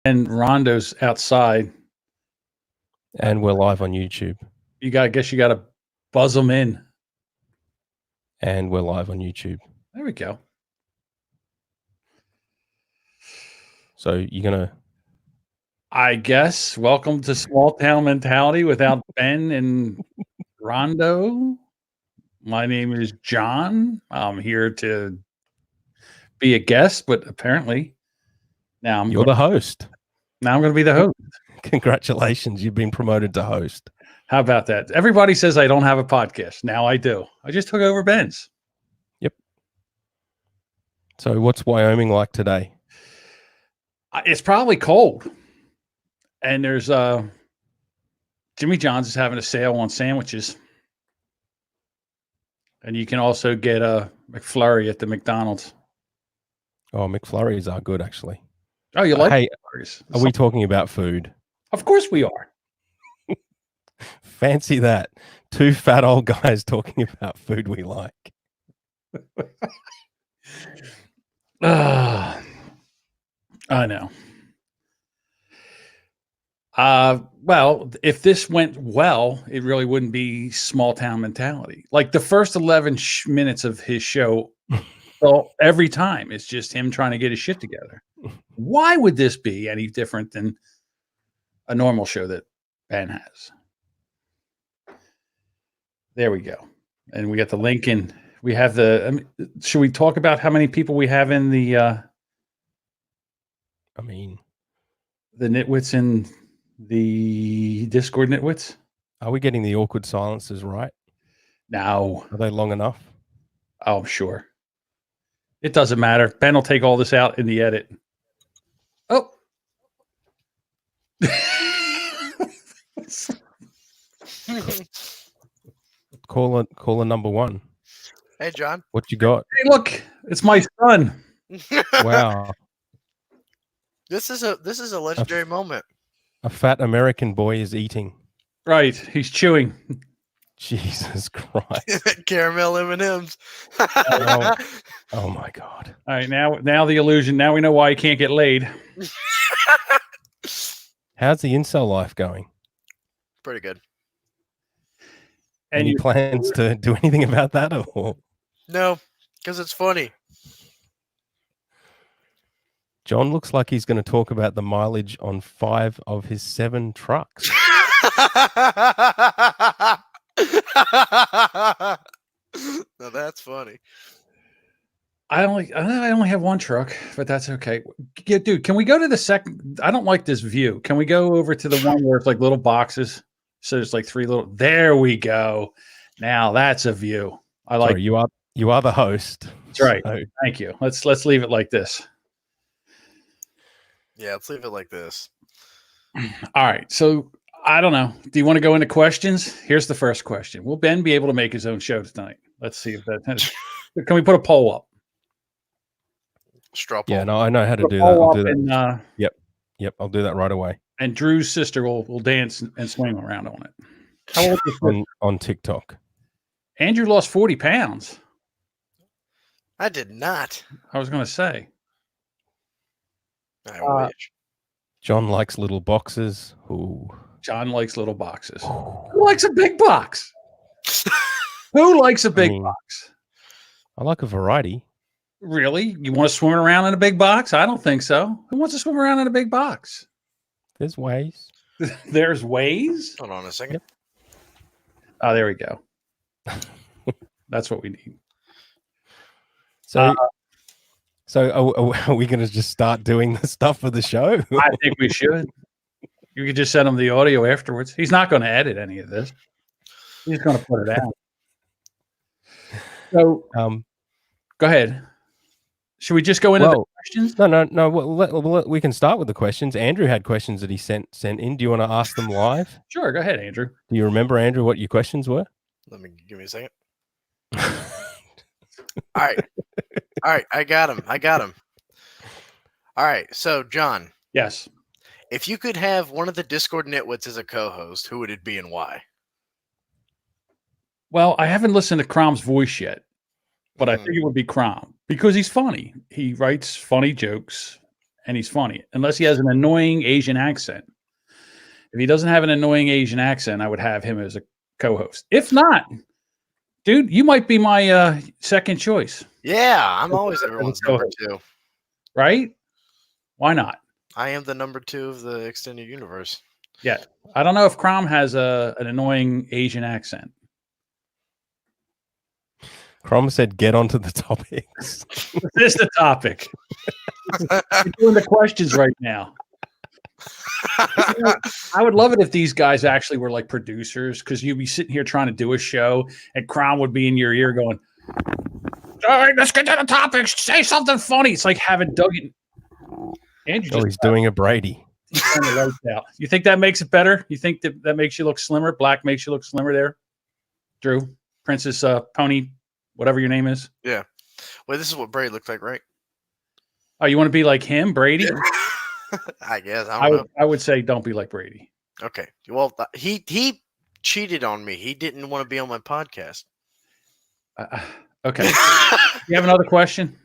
And Rondo's outside. And we're live on YouTube. I guess you got to buzz them in. And we're live on YouTube. There we go. So you're going to... I guess. Welcome to Small Town Mentality without Ben and Rondo. My name is John. I'm here to be a guest, but apparently now You're the host. Now I'm going to be the host. Congratulations. You've been promoted to host. How about that? Everybody says I don't have a podcast. Now I do. I just took over Ben's. Yep. So what's Wyoming like today? It's probably cold. And there's Jimmy John's is having a sale on sandwiches. And you can also get a McFlurry at the McDonald's. Oh, McFlurries are good, actually. Oh, you like McFlurries? Are we talking about food? Of course we are. Fancy that. Two fat old guys talking about food we like. I know. Well, if this went well, it really wouldn't be Small Town Mentality. Like the first 11 minutes of his show, well, every time it's just him trying to get his shit together. Why would this be any different than a normal show that Ben has? There we go. And we got the link in. We have the, should we talk about how many people we have in the, the nitwits in the Discord nitwits? Are we getting the awkward silences right? No. Are they long enough? Oh, I'm sure. It doesn't matter. Ben will take all this out in the edit. Oh. Caller number one. Hey, John. What you got? Hey, look, it's my son. Wow. This is a legendary moment. A fat American boy is eating. Right, he's chewing. Jesus Christ. Caramel M&Ms. Oh my God. All right, now the illusion. Now we know why he can't get laid. How's the incel life going? Pretty good. Any plans to do anything about that or? No, because it's funny. John looks like he's going to talk about the mileage on 5 of his 7 trucks. Now that's funny. I only have one truck, but that's okay. Yeah, dude, can we go to the second? I don't like this view. Can we go over to the one where it's like little boxes? So there's like 3 little. There we go. Now that's a view. I like. Sorry, you are the host. That's right. So. Thank you. Let's leave it like this. Yeah, let's leave it like this. All right. So I don't know. Do you want to go into questions? Here's the first question. Will Ben be able to make his own show tonight? Let's see if that. Can we put a poll up? Straw poll. Yeah, no, I know how to do that. I'll do that. Yep, I'll do that right away. And Drew's sister will dance and swing around on it. How old is on TikTok? Andrew lost 40 pounds. I did not. I was going to say. I wish. John likes little boxes. Ooh. John likes little boxes. Who likes a big box? Who likes a big box? I like a variety. Really? You want to swim around in a big box? I don't think so. Who wants to swim around in a big box? There's ways. There's ways? Hold on a second. Yep. Oh, there we go. That's what we need. So are we going to just start doing the stuff for the show? I think we should. You could just send him the audio afterwards. He's not going to edit any of this. He's going to put it out. So, go ahead. Should we just go into the questions? No. Well, we can start with the questions. Andrew had questions that he sent in. Do you want to ask them live? Sure. Go ahead, Andrew. Do you remember, Andrew, what your questions were? Give me a second. All right. I got him. All right. So, John. Yes. If you could have one of the Discord nitwits as a co-host, who would it be and why? Well, I haven't listened to Crom's voice yet, but I think it would be Crom because he's funny. He writes funny jokes and he's funny, unless he has an annoying Asian accent. If he doesn't have an annoying Asian accent, I would have him as a co-host. If not, dude, you might be my second choice. Yeah, I'm always everyone's number 2. Right? Why not? I am the number 2 of the extended universe. Yeah. I don't know if Crom has an annoying Asian accent. Crom said, "Get onto the topics." This is the topic. We're doing the questions right now. I would love it if these guys actually were like producers, because you'd be sitting here trying to do a show and Crom would be in your ear going, "All right, let's get to the topics. Say something funny." It's like having Doug and Andrew. Oh, he's doing a Brady. Turn the lights out. You think that makes it better? You think that makes you look slimmer? Black makes you look slimmer there? Drew, Princess Pony, whatever your name is. Yeah. Wait, this is what Brady looked like, right? Oh, you want to be like him, Brady? I guess. I don't know. I would say don't be like Brady. Okay. Well, he cheated on me. He didn't want to be on my podcast. Okay. You have another question?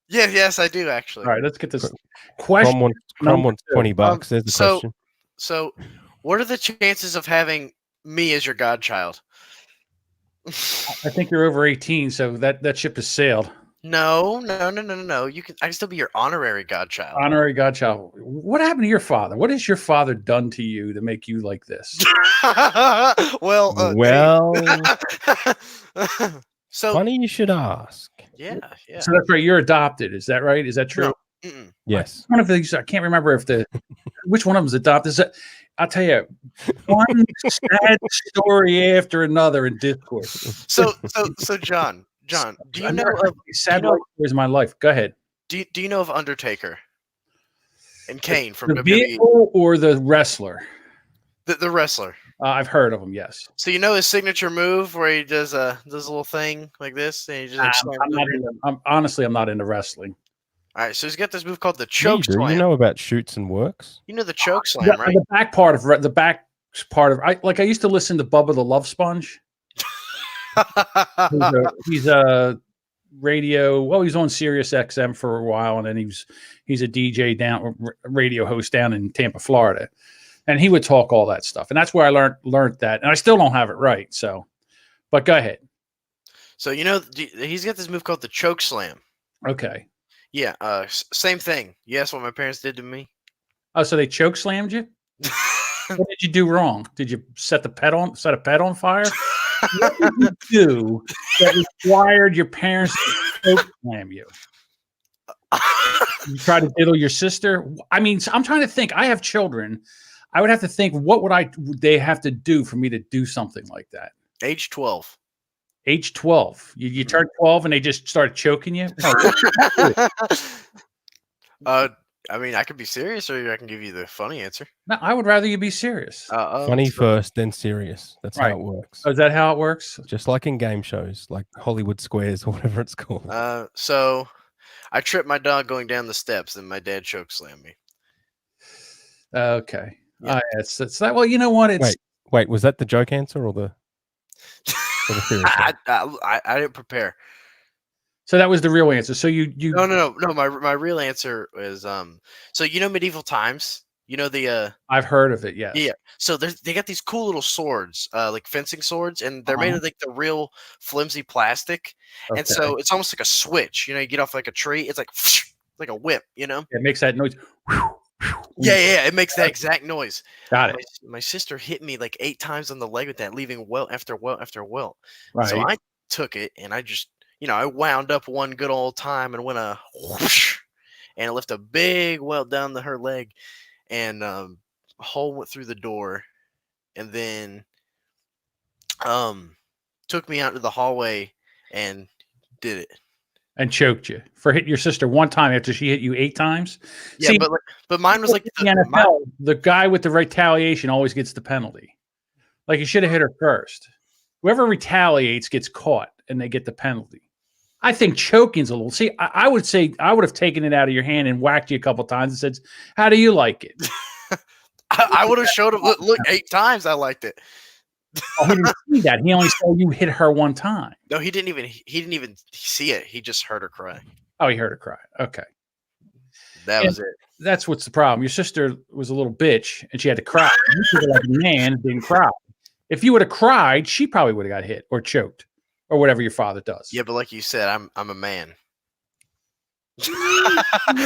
Yeah, yes, I do actually. All right, let's get this question. Crom wants $20. There's the question. So, what are the chances of having me as your godchild? I think you're over 18, so that ship has sailed. No. I can still be your honorary godchild. Honorary godchild. What happened to your father? What has your father done to you to make you like this? well, so funny you should ask. Yeah. So that's right. You're adopted. Is that right? Is that true? No. Yes. One of these. I can't remember if which one of them is adopted. I'll tell you, one sad story after another in Discord. So John, do you know of sad stories in my life? Go ahead. Do you know of Undertaker and Kane from the WWE? vehicle or the wrestler? The wrestler. I've heard of him. Yes. So you know his signature move where he does a little thing like this, and he just honestly, I'm not into wrestling. All right, so he's got this move called the choke slam. You know about shoots and works? You know the choke slam, right? The back part of I used to listen to Bubba the Love Sponge. he's a radio. Well, he's on Sirius XM for a while, and then he's a DJ radio host down in Tampa, Florida, and he would talk all that stuff, and that's where I learned that, and I still don't have it right. So, but go ahead. So he's got this move called the choke slam. Okay. Yeah. Same thing. Yes, what my parents did to me. Oh, so they choke slammed you? What did you do wrong? Did you set a pet on fire? What did you do that required your parents to choke slam you? You try to diddle your sister? I mean, I'm trying to think. I have children. I would have to think, what would they have to do for me to do something like that? Age 12. Age 12. You turn 12 and they just start choking you? I mean, I could be serious, or I can give you the funny answer. No, I would rather you be serious. Funny first, then serious. That's how it works. Oh, is that how it works? Just like in game shows, like Hollywood Squares or whatever it's called. So I tripped my dog going down the steps, and my dad choke slammed me. Okay. Yeah. It's that. Well, you know what? Wait. Was that the joke answer or the? I didn't prepare. So that was the real answer. So you No. My real answer is so you know medieval times. You know the I've heard of it. Yes. Yeah. So they got these cool little swords, like fencing swords, and they're made of like the real flimsy plastic. Okay. And so it's almost like a switch. You get off like a tree. It's like a whip. You know. It makes that noise. Yeah. It makes that exact noise. Got it. My sister hit me like 8 times on the leg with that, leaving welt after welt after welt. Right. So I took it and I just, I wound up one good old time and went a whoosh, and it left a big welt down her leg, and a hole went through the door, and then took me out to the hallway and did it. And choked you for hitting your sister one time after she hit you 8 times. Yeah, See, but mine was like the NFL. The guy with the retaliation always gets the penalty. Like, you should have hit her first. Whoever retaliates gets caught, and they get the penalty. I think choking's a little. See, I would say I would have taken it out of your hand and whacked you a couple times and said, "How do you like it?" I would have showed him. Look, 8 times I liked it. Oh, he didn't see that. He only saw you hit her one time. No, he didn't even see it. He just heard her cry. Oh, he heard her cry. Okay. That And was it. that's what's the problem. Your sister was a little bitch, and she had to cry. You took it like a man and didn't cry. If you would have cried, she probably would have got hit or choked or whatever your father does. Yeah, but like you said, I'm a man. I'm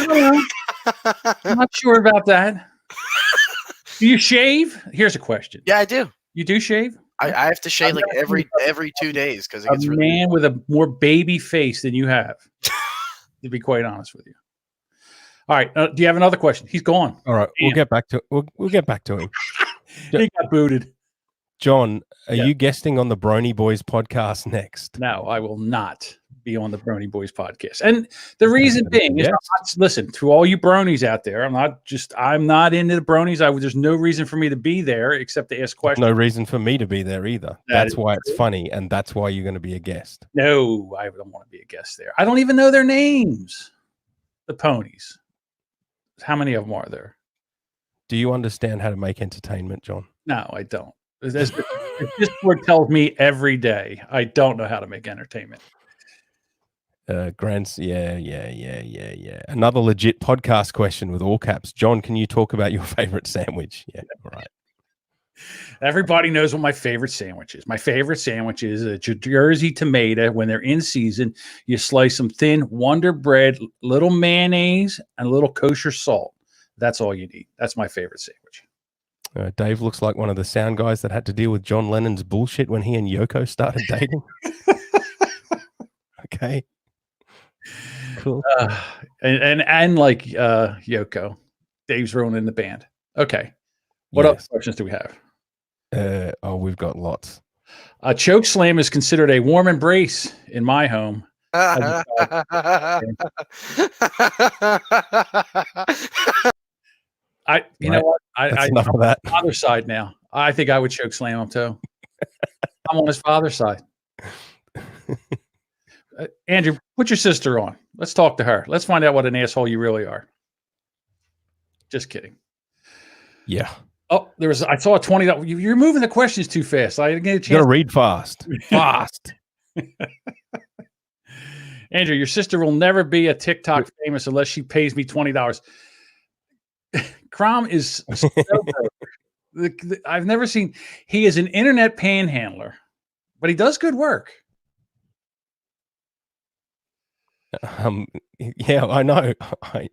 not sure about that. Do you shave? Here's a question. Yeah, I do. You do shave? I have to shave like every 2 days because it A gets really. man with a more baby face than you have, to be quite honest with you. All right. Do you have another question? He's gone. All right, we'll get back to we'll get back to him. He got booted. John, are Yeah. you guesting on the Brony Boys podcast next? No, I will not be on the Brony Boys podcast. And the reason being is, listen, to all you bronies out there, I'm not into the bronies. There's no reason for me to be there except to ask questions. No reason for me to be there either. That's why it's funny, and that's why you're going to be a guest. No, I don't want to be a guest there. I don't even know their names. The ponies. How many of them are there? Do you understand how to make entertainment, John? No, I don't. This word tells me every day I don't know how to make entertainment. Yeah. Another legit podcast question with all caps. John, can you talk about your favorite sandwich? Yeah, right. Everybody knows what my favorite sandwich is. My favorite sandwich is a Jersey tomato. When they're in season, you slice them thin, Wonder Bread, little mayonnaise, and a little kosher salt. That's all you need. That's my favorite sandwich. Dave looks like one of the sound guys that had to deal with John Lennon's bullshit when he and Yoko started dating. Okay. Cool. And like Yoko, Dave's ruining the band. Okay. What other questions do we have? We've got lots. A choke slam is considered a warm embrace in my home. You know what? I'm on his father's side now. I think I would choke slam him too. I'm on his father's side. Andrew, put your sister on. Let's talk to her. Let's find out what an asshole you really are. Just kidding. Yeah. Oh, I saw a $20. You're moving the questions too fast. I didn't get a chance. You gotta read fast. Fast. Andrew, your sister will never be a TikTok famous unless she pays me $20. Crom is so I've never seen. He is an internet panhandler, but he does good work. Yeah, I know.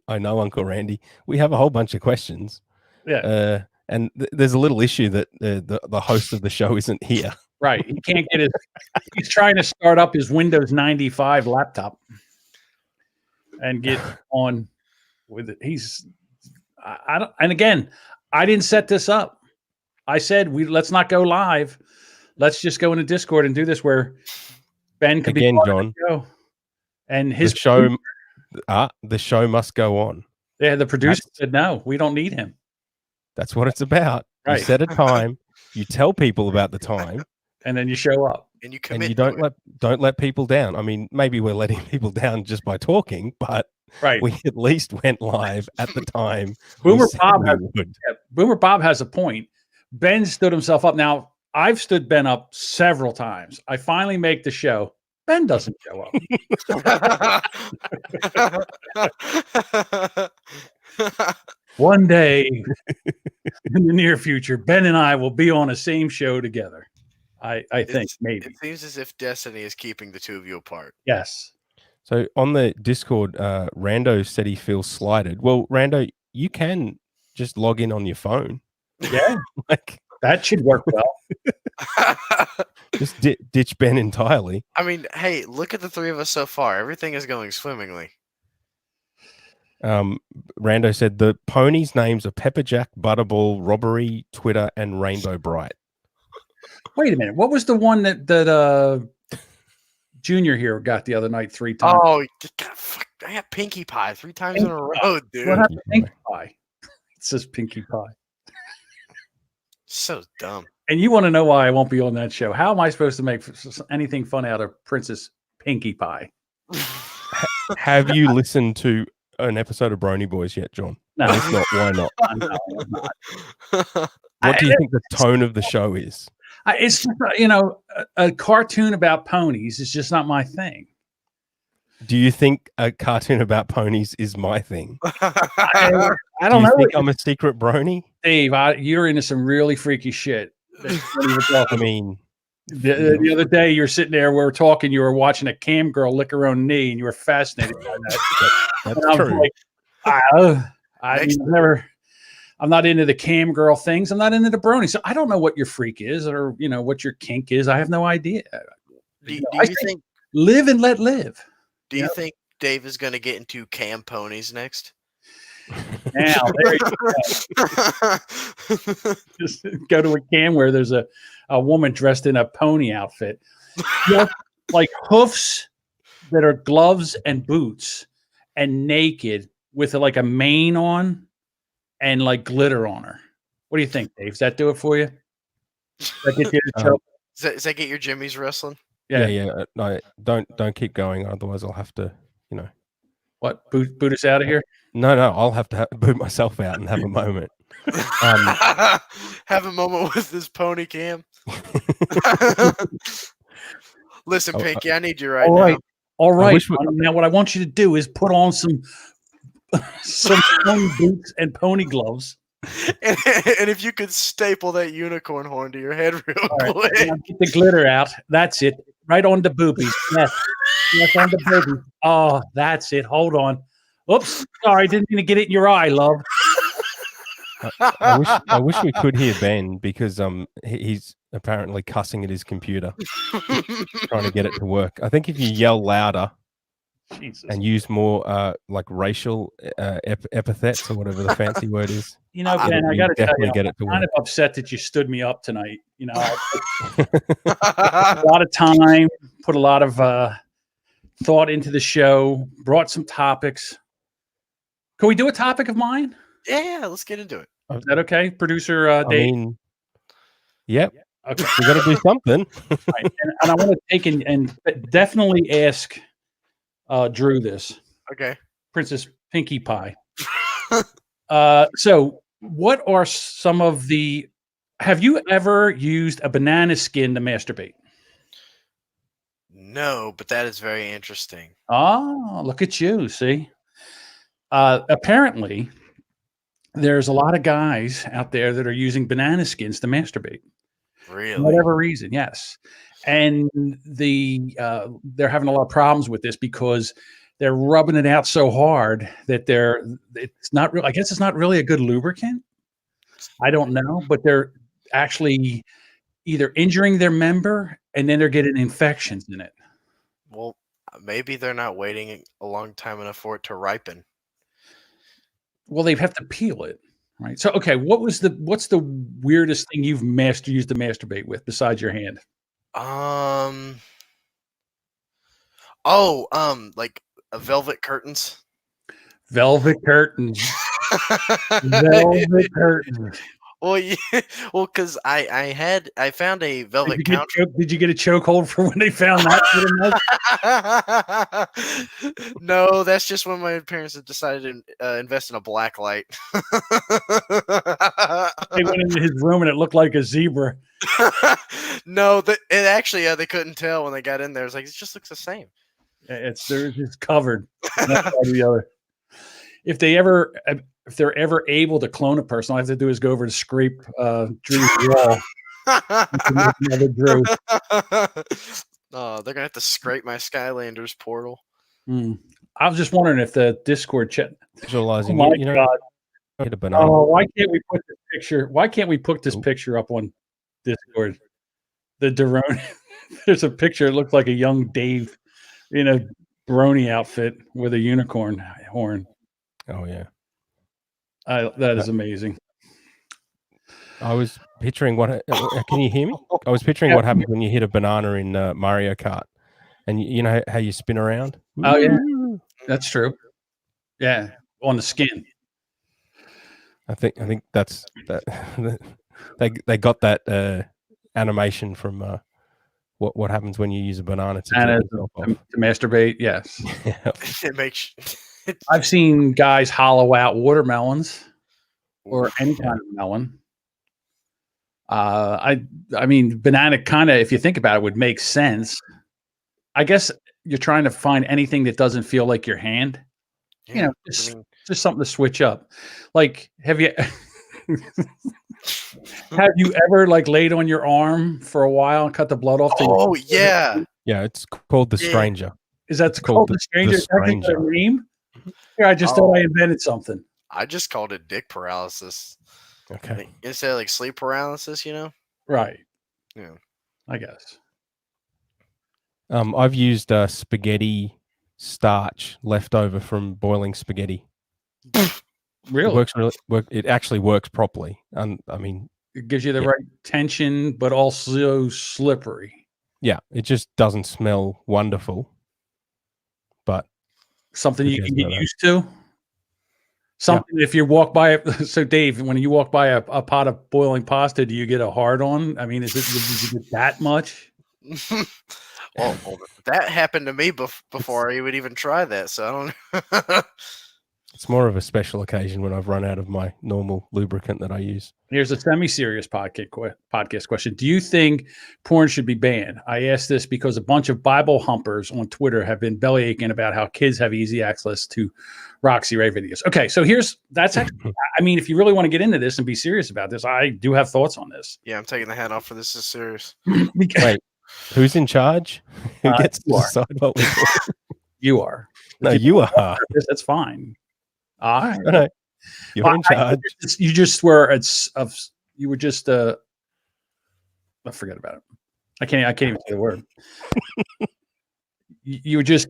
I know, Uncle Randy. We have a whole bunch of questions. Yeah. And there's a little issue that the host of the show isn't here. Right. He can't get he's trying to start up his Windows 95 laptop and get on with it. And again, I didn't set this up. I said, let's not go live. Let's just go into Discord and do this where Ben could be John. And his the show must go on. Yeah, the producer said, no, we don't need him. That's what it's about. Right. You set a time, you tell people about the time, and then you show up. And you commit. And you don't let people down. I mean, maybe we're letting people down just by talking, but we at least went live at the time. Boomer Bob has a point. Ben stood himself up. Now, I've stood Ben up several times. I finally make the show. Ben doesn't show up. One day in the near future, Ben and I will be on the same show together. I think maybe. It seems as if destiny is keeping the two of you apart. Yes. So on the Discord, Rando said he feels slighted. Well, Rando, you can just log in on your phone. Yeah. That should work well. Just ditch Ben entirely. I mean, hey, look at the three of us so far. Everything is going swimmingly. Rando said the ponies' names are Pepperjack, Butterball, Robbery, Twitter, and Rainbow Bright. Wait a minute. What was the one that Junior here got the other night 3 times? Oh, I got Pinkie Pie 3 times in a row, dude. What happened to Pinkie Pie? It says Pinkie Pie. So dumb. And you want to know why I won't be on that show? How am I supposed to make anything fun out of Princess Pinkie Pie? Have you listened to an episode of Brony Boys yet, John? No. If not, why not? No, I'm not. What do you think the tone of the show is? It's just, a cartoon about ponies is just not my thing. Do you think a cartoon about ponies is my thing? I Do don't you know. think I'm a secret brony? Dave, you're into some really freaky shit. that you don't even talk I about. mean, The other day, you're sitting there, we were talking, you were watching a cam girl lick her own knee, and you were fascinated by that. that's And I was true. like, I Next- mean, never. I'm not into the cam girl things. I'm not into the brony. So I don't know what your freak is, or what your kink is. I have no idea. Do I you think live and let live. Do you think Dave is going to get into cam ponies next? Now there you go. Just go to a cam where there's a woman dressed in a pony outfit, like hoofs that are gloves and boots, and naked with like a mane on and like glitter on her. What do you think, Dave? Does that do it for you? That get you to choke? Does that get your Jimmy's wrestling? Yeah. No, don't keep going. Otherwise, I'll have to, What, boot us out of here? No, I'll have to boot myself out and have a moment. Have a moment with this pony cam. Listen, Pinky, I need you right now. All right. Now, what I want you to do is put on some pony boots and pony gloves. And if you could staple that unicorn horn to your head real quick. Get the glitter out. That's it. Right on the boobies. Yes, on the boobies. Oh, that's it. Hold on. Oops. Sorry, didn't mean to get it in your eye, love. I wish we could hear Ben, because he's apparently cussing at his computer, trying to get it to work. I think if you yell louder and use more like racial epithets, or whatever the fancy word is, Ben, I got to tell you, get it to I'm kind work. of upset that you stood me up tonight. A lot of time, put a lot of thought into the show, brought some topics. Can we do a topic of mine? Yeah, let's get into it. Is that okay, producer Dave? Yep. Okay. We got to do something. Right. And I want to take and definitely ask Drew this. Okay. Princess Pinkie Pie. So what are some of the... Have you ever used a banana skin to masturbate? No, but that is very interesting. Oh, look at you. See? Apparently, there's a lot of guys out there that are using banana skins to masturbate. Really? For whatever reason, yes. And they're having a lot of problems with this because they're rubbing it out so hard that it's not real. I guess it's not really a good lubricant. I don't know, but they're actually either injuring their member and then they're getting infections in it. Well, maybe they're not waiting a long time enough for it to ripen. Well, they have to peel it, right? So, okay, what's the weirdest thing you've used to masturbate with besides your hand? Like velvet curtains. Velvet curtains. Velvet curtains. Well, yeah, because I found a velvet counter. Did you get a chokehold for when they found that? No, that's just when my parents had decided to invest in a black light. They went into his room and it looked like a zebra. No, they couldn't tell when they got in there. It was like, it just looks the same. They're just covered. The other. If they're ever able to clone a person, all I have to do is go over to scrape Drew's wall. Another Drew. Oh, they're gonna have to scrape my Skylanders portal. I was just wondering if the Discord chat. Visualizing, oh my God! Hit a banana. Oh, why can't we put this picture? Why can't we put this picture up on Discord? The Derone. There's a picture. It looks like a young Dave in a brony outfit with a unicorn horn. Oh yeah. That is amazing. I was picturing what. Can you hear me? I was picturing what happens when you hit a banana in Mario Kart, and you know how you spin around. Oh yeah, that's true. Yeah, on the skin. I think that's that. They got that animation from what happens when you use a banana to masturbate. Yes, it makes. I've seen guys hollow out watermelons or any kind of melon. I mean, banana kind of, if you think about it, would make sense. I guess you're trying to find anything that doesn't feel like your hand. You know, I mean, just something to switch up. Like, have you have you ever like laid on your arm for a while and cut the blood off? oh yeah, Yeah, it's called the Yeah. stranger. Is that It's called called the stranger? Is that stranger. a name? Yeah, I just thought I invented something. I just called it dick paralysis. Okay. Like, instead of like sleep paralysis, you know. Right. Yeah. I guess. I've used spaghetti starch left over from boiling spaghetti. Really? It actually works properly. I mean, It gives you the Yeah. right tension, but also slippery. yeah, it just doesn't smell wonderful. But Something Who you cares can get about that? used to. Something if you walk by so Dave, when you walk by a pot of boiling pasta, do you get a hard on? I mean, is it that much? well, that happened to me before I would even try that. So I don't. it's more of a special occasion when I've run out of my normal lubricant that I use. Here's a semi-serious podcast question. Do you think porn should be banned? I ask this because a bunch of Bible humpers on Twitter have been belly aching about how kids have easy access to Roxy Ray videos. Okay, so that's actually, I mean, if you really want to get into this and be serious about this, I do have thoughts on this. Yeah, I'm taking the hat off for this. Is serious. Wait, who's in charge? Who gets to you are. decide what we do? You are. No, If you are. That's fine. All right. No, you're in charge. You just were. You were just. I forget about it. I can't even say the word. You were just.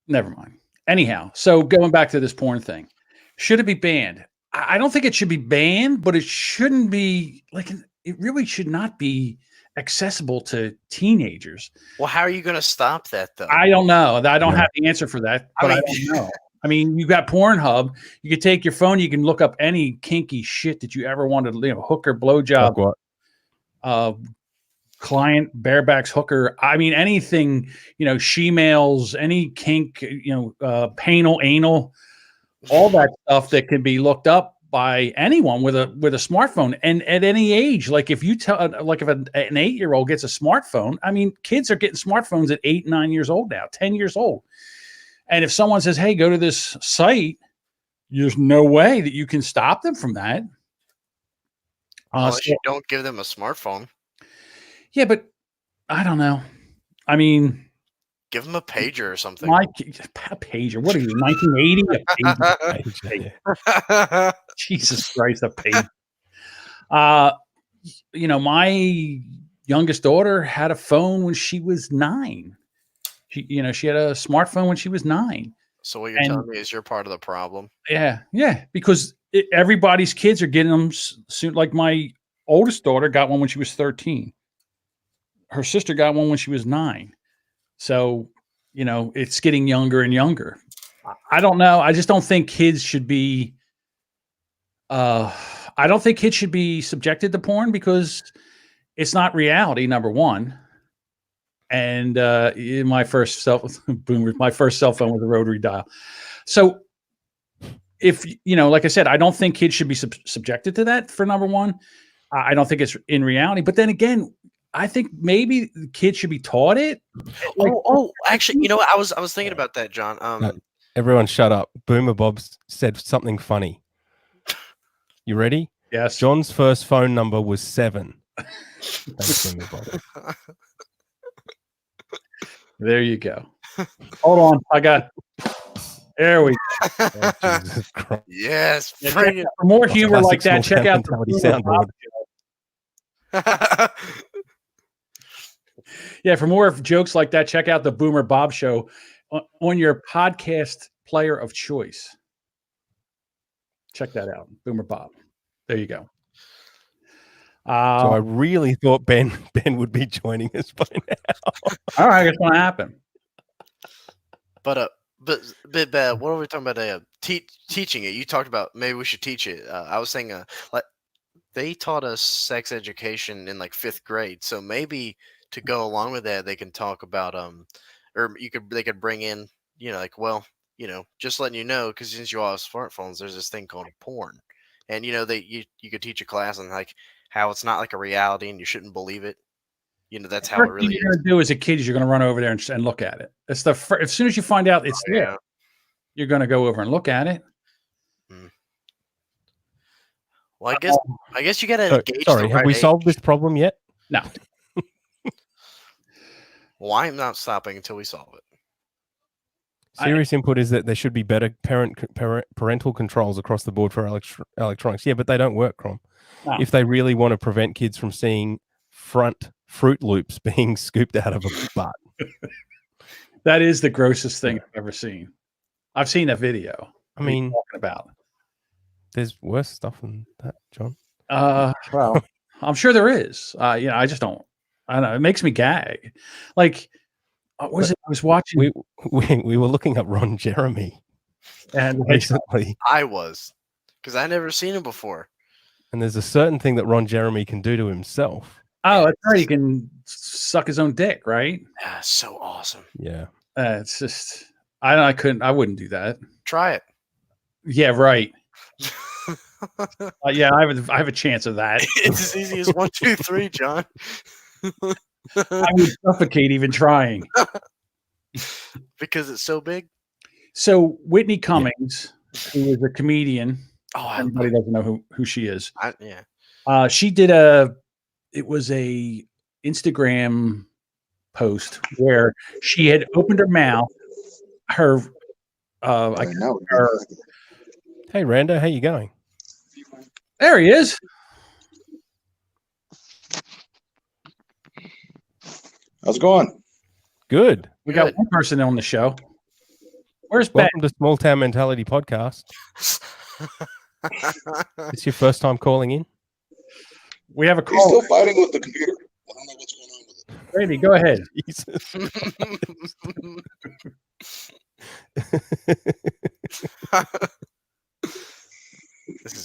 Never mind. Anyhow, so going back to this porn thing, should it be banned? I don't think it should be banned, but it shouldn't be like. It really should not be accessible to teenagers. Well, how are you going to stop that though? I don't know. I don't No. have the answer for that, but I mean- don't know. I mean, you got Pornhub. You can take your phone. You can look up any kinky shit that you ever wanted. Hooker, blowjob, Like what? client, barebacks, hooker. I mean, anything. She-males, any kink. Anal, all that stuff that can be looked up by anyone with a smartphone, and at any age. Like if you tell, like if an 8-year-old gets a smartphone, I mean, kids are getting smartphones at 8, 9 years old now, 10 years old. And if someone says, "Hey, go to this site," there's no way that you can stop them from that. Unless you don't give them a smartphone. Yeah, but I don't know. I mean, Give them a pager or something. a pager. What are you, 1980? A pager. Jesus Christ, a pager. My youngest daughter had a phone when she was 9. She had a smartphone when she was 9. So what you're telling me is you're part of the problem. Yeah, because everybody's kids are getting them soon. Like my oldest daughter got one when she was 13. Her sister got one when she was 9. So, it's getting younger and younger. I don't know. I just don't think kids should be. I don't think kids should be subjected to porn because it's not reality. Number one. And my first cell phone was a rotary dial. So if, like I said, I don't think kids should be subjected to that for number one. I don't think it's in reality. But then again, I think maybe kids should be taught it. Actually, I was thinking about that, John. Everyone shut up. Boomer Bob said something funny. You ready? Yes. John's first phone number was 7. Thanks, Boomer Bob. There you go. Hold on. There we go. Oh, Jesus Christ. Yes. For more humor like that, check out the Boomer Bob Show. Yeah, for more jokes like that, check out the Boomer Bob Show on your podcast player of choice. Check that out, Boomer Bob. There you go. So I really thought Ben would be joining us by now. All right, it's gonna happen. But what are we talking about? Teaching it. You talked about maybe we should teach it. I was saying like they taught us sex education in like 5th grade, so maybe to go along with that, they can talk about or they could bring in just letting you know, because since you all have smartphones, there's this thing called porn, and you could teach a class on like how it's not like a reality and you shouldn't believe it, that's how it First thing really you're is. going to do as a kid is you're going to run over there and look at it. It's as soon as you find out it's there, Yeah. you're going to go over and look at it. Well, I guess you got to So, engage sorry, the have right we age. solved this problem yet? No. Well, I'm not stopping until we solve it. Serious input is that there should be better parental controls across the board for electronics. Yeah, but they don't work, Crom. No. If they really want to prevent kids from seeing front Fruit Loops being scooped out of a butt. That is the grossest thing I've ever seen. I've seen that video. I mean, talking about. There's worse stuff than that, John. Well, I'm sure there is. I just don't. I don't know. It makes me gag. Like, what was it? I was watching. We were looking up Ron Jeremy and recently. I was, because I never seen him before. And there's a certain thing that Ron Jeremy can do to himself. Oh, that's right. He can suck his own dick, right? Yeah, so awesome. Yeah. It's just, I wouldn't do that. Try it. Yeah, right. Yeah, I have a chance of that. It's as easy as 1, 2, 3, John. I would suffocate even trying. Because it's so big. So Whitney Cummings, who is a comedian, everybody doesn't know who she is. Yeah. She did it was a Instagram post where she had opened her mouth. Hey, Rando, how you going? There he is. How's it going? Good. We got one person on the show. Where's Ben? Welcome to Small Town Mentality Podcast. It's your first time calling in? We have a call. He's still fighting with the computer. I don't know what's going on with it. Brady, go ahead.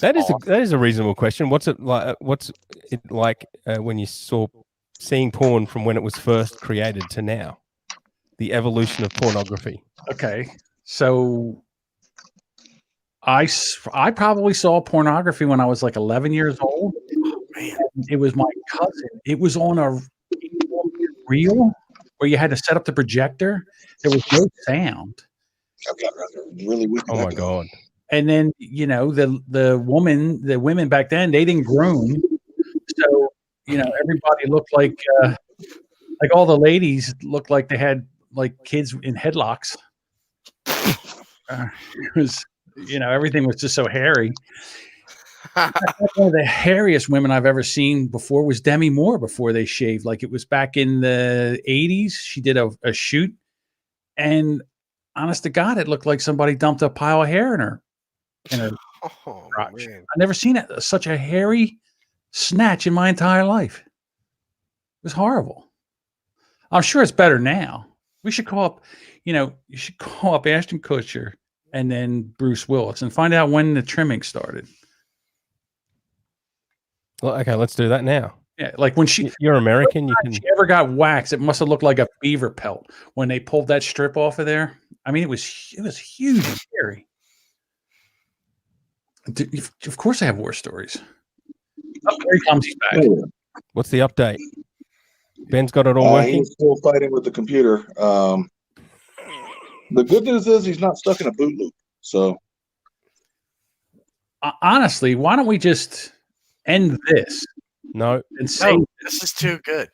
That is a reasonable question. What's it like? What's it like when you saw seeing porn from when it was first created to now? The evolution of pornography. Okay, so I probably saw pornography when I was like 11 years old. Man. It was my cousin. It was on a reel where you had to set up the projector. There was no sound. I've got really weak. Oh my god! And then the women back then, they didn't groom, so everybody looked like all the ladies looked like they had like kids in headlocks. It was everything was just so hairy. One of the hairiest women I've ever seen before was Demi Moore before they shaved. Like it was back in the 80s. She did a shoot, and honest to God, it looked like somebody dumped a pile of hair in her garage. I've never seen such a hairy snatch in my entire life. It was horrible. I'm sure it's better now. We should call up, you should call up Ashton Kutcher and then Bruce Willis and find out when the trimming started. Well, okay, let's do that now. Yeah, like when you're American, she ever got waxed, it must have looked like a beaver pelt when they pulled that strip off of there. I mean, it was huge and scary. Of course, I have war stories. Oh, here he comes. He's back. What's the update? Ben's got it all working. He's still fighting with the computer. The good news is he's not stuck in a boot loop. So, honestly, why don't we just end this? No, and say this is too good,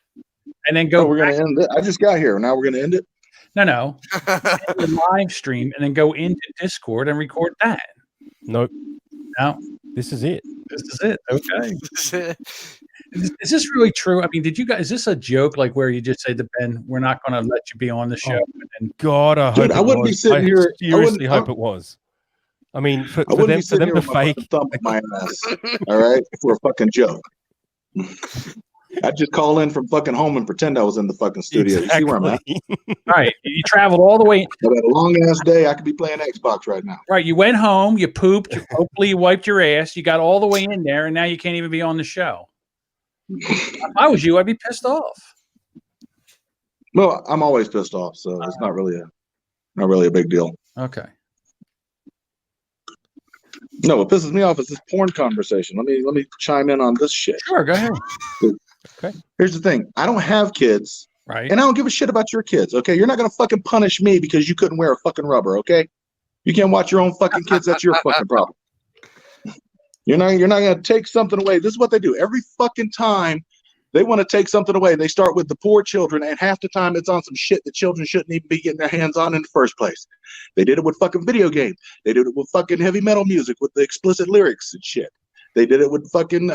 and then go. We're going to end it. I just got here. Now we're going to end it. No. The live stream and then go into Discord and record that. Nope. No. This is it. This is it. Okay. Is this really true? I mean, is this a joke like where you just say to Ben, we're not going to let you be on the show? And God, I hope I wouldn't be sitting here. Seriously hope it was. I mean, for them to fake my ass, all right, for a fucking joke. I'd just call in from fucking home and pretend I was in the fucking studio. Exactly. You see where I'm at? Right. You traveled all the way. But at a long ass day, I could be playing Xbox right now. Right. You went home, you pooped, hopefully you wiped your ass, you got all the way in there, and now you can't even be on the show. If I was you, I'd be pissed off. Well, I'm always pissed off, so it's not really a big deal. Okay. No, what pisses me off is this porn conversation. Let me chime in on this shit. Sure, go ahead. Okay. Here's the thing. I don't have kids. Right. And I don't give a shit about your kids, okay? You're not going to fucking punish me because you couldn't wear a fucking rubber, okay? You can't watch your own fucking kids. That's your fucking problem. You're not going to take something away. This is what they do. Every fucking time they want to take something away, they start with the poor children, and half the time it's on some shit that children shouldn't even be getting their hands on in the first place. They did it with fucking video games. They did it with fucking heavy metal music with the explicit lyrics and shit. They did it with fucking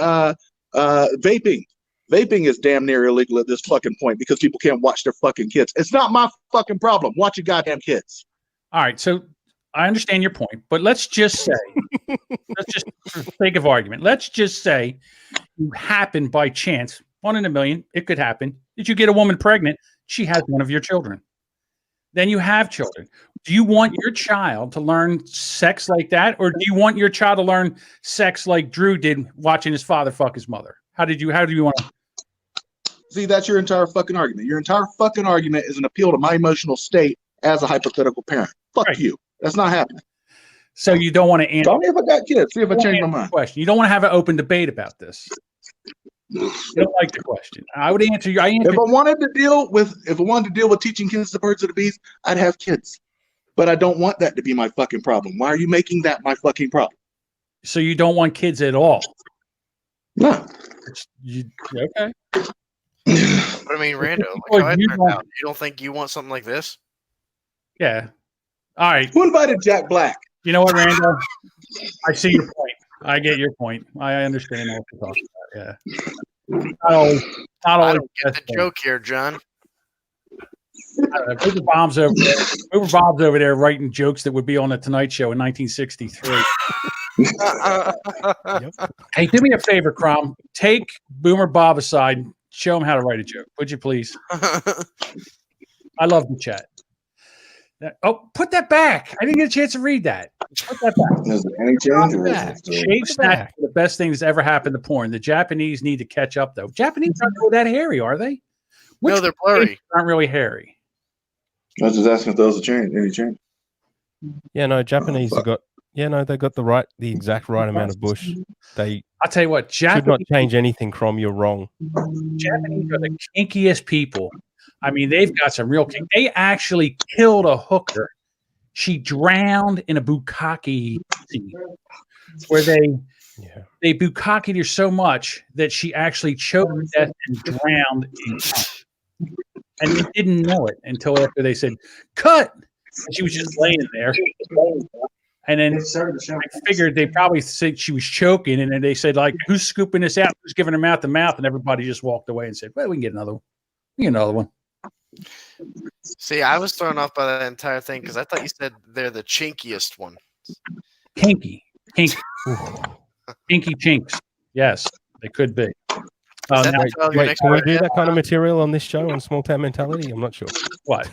vaping. Vaping is damn near illegal at this fucking point because people can't watch their fucking kids. It's not my fucking problem. Watch your goddamn kids. All right, so I understand your point, but let's just say, for sake of argument, let's just say you happen by chance, 1 in a million, it could happen, that you get a woman pregnant, she has one of your children. Then you have children. Do you want your child to learn sex like that, or do you want your child to learn sex like Drew did watching his father fuck his mother? How do you want to? See, that's your entire fucking argument. Your entire fucking argument is an appeal to my emotional state as a hypothetical parent. Fuck Right. you. That's not happening. So you don't want to answer. Tell me if I got kids. See if I change my mind. Question. You don't want to have an open debate about this. You don't like the question. I would answer you. If I wanted to deal with teaching kids the birds of the bees, I'd have kids. But I don't want that to be my fucking problem. Why are you making that my fucking problem? So you don't want kids at all? No. Okay. But I mean, Rando, like how it turned out, you don't think you want something like this? Yeah. All right. Who invited Jack Black? You know what, Rando? I see your point. I get your point. I understand what you're talking about. Yeah. I don't get the joke here, John. Boober Bob's over there writing jokes that would be on the Tonight Show in 1963. Yep. Hey, do me a favor, Crom. Take Boomer Bob aside. Show him how to write a joke, would you please? I love the chat. Oh, put that back. I didn't get a chance to read that. Put that back. Is there any change? Or is it Shave snatch is the best thing that's ever happened to porn. The Japanese need to catch up, though. Japanese aren't really that hairy, are they? No, they're blurry. Aren't really hairy. I was just asking if there was a change. Any change? Yeah, no, Japanese have got. Yeah, no, they got the exact right amount of bush. I'll tell you what, should not change anything, Crom. You're wrong. Japanese are the kinkiest people. I mean, they've got some real kink. They actually killed a hooker. She drowned in a bukkake scene where they bukkakeed her so much that she actually choked to death and drowned in cum. And they didn't know it until after they said, cut! And she was just laying there. And then I figured they probably said she was choking, and then they said, like, who's scooping this out? Who's giving her mouth to mouth? And everybody just walked away and said, well, we can get another one. We can get another one. See, I was thrown off by that entire thing because I thought you said they're the chinkiest one. Kinky. Kinky chinks. Yes, they could be. Wait, can we do that kind of material on this show on Small Town Mentality? I'm not sure. What?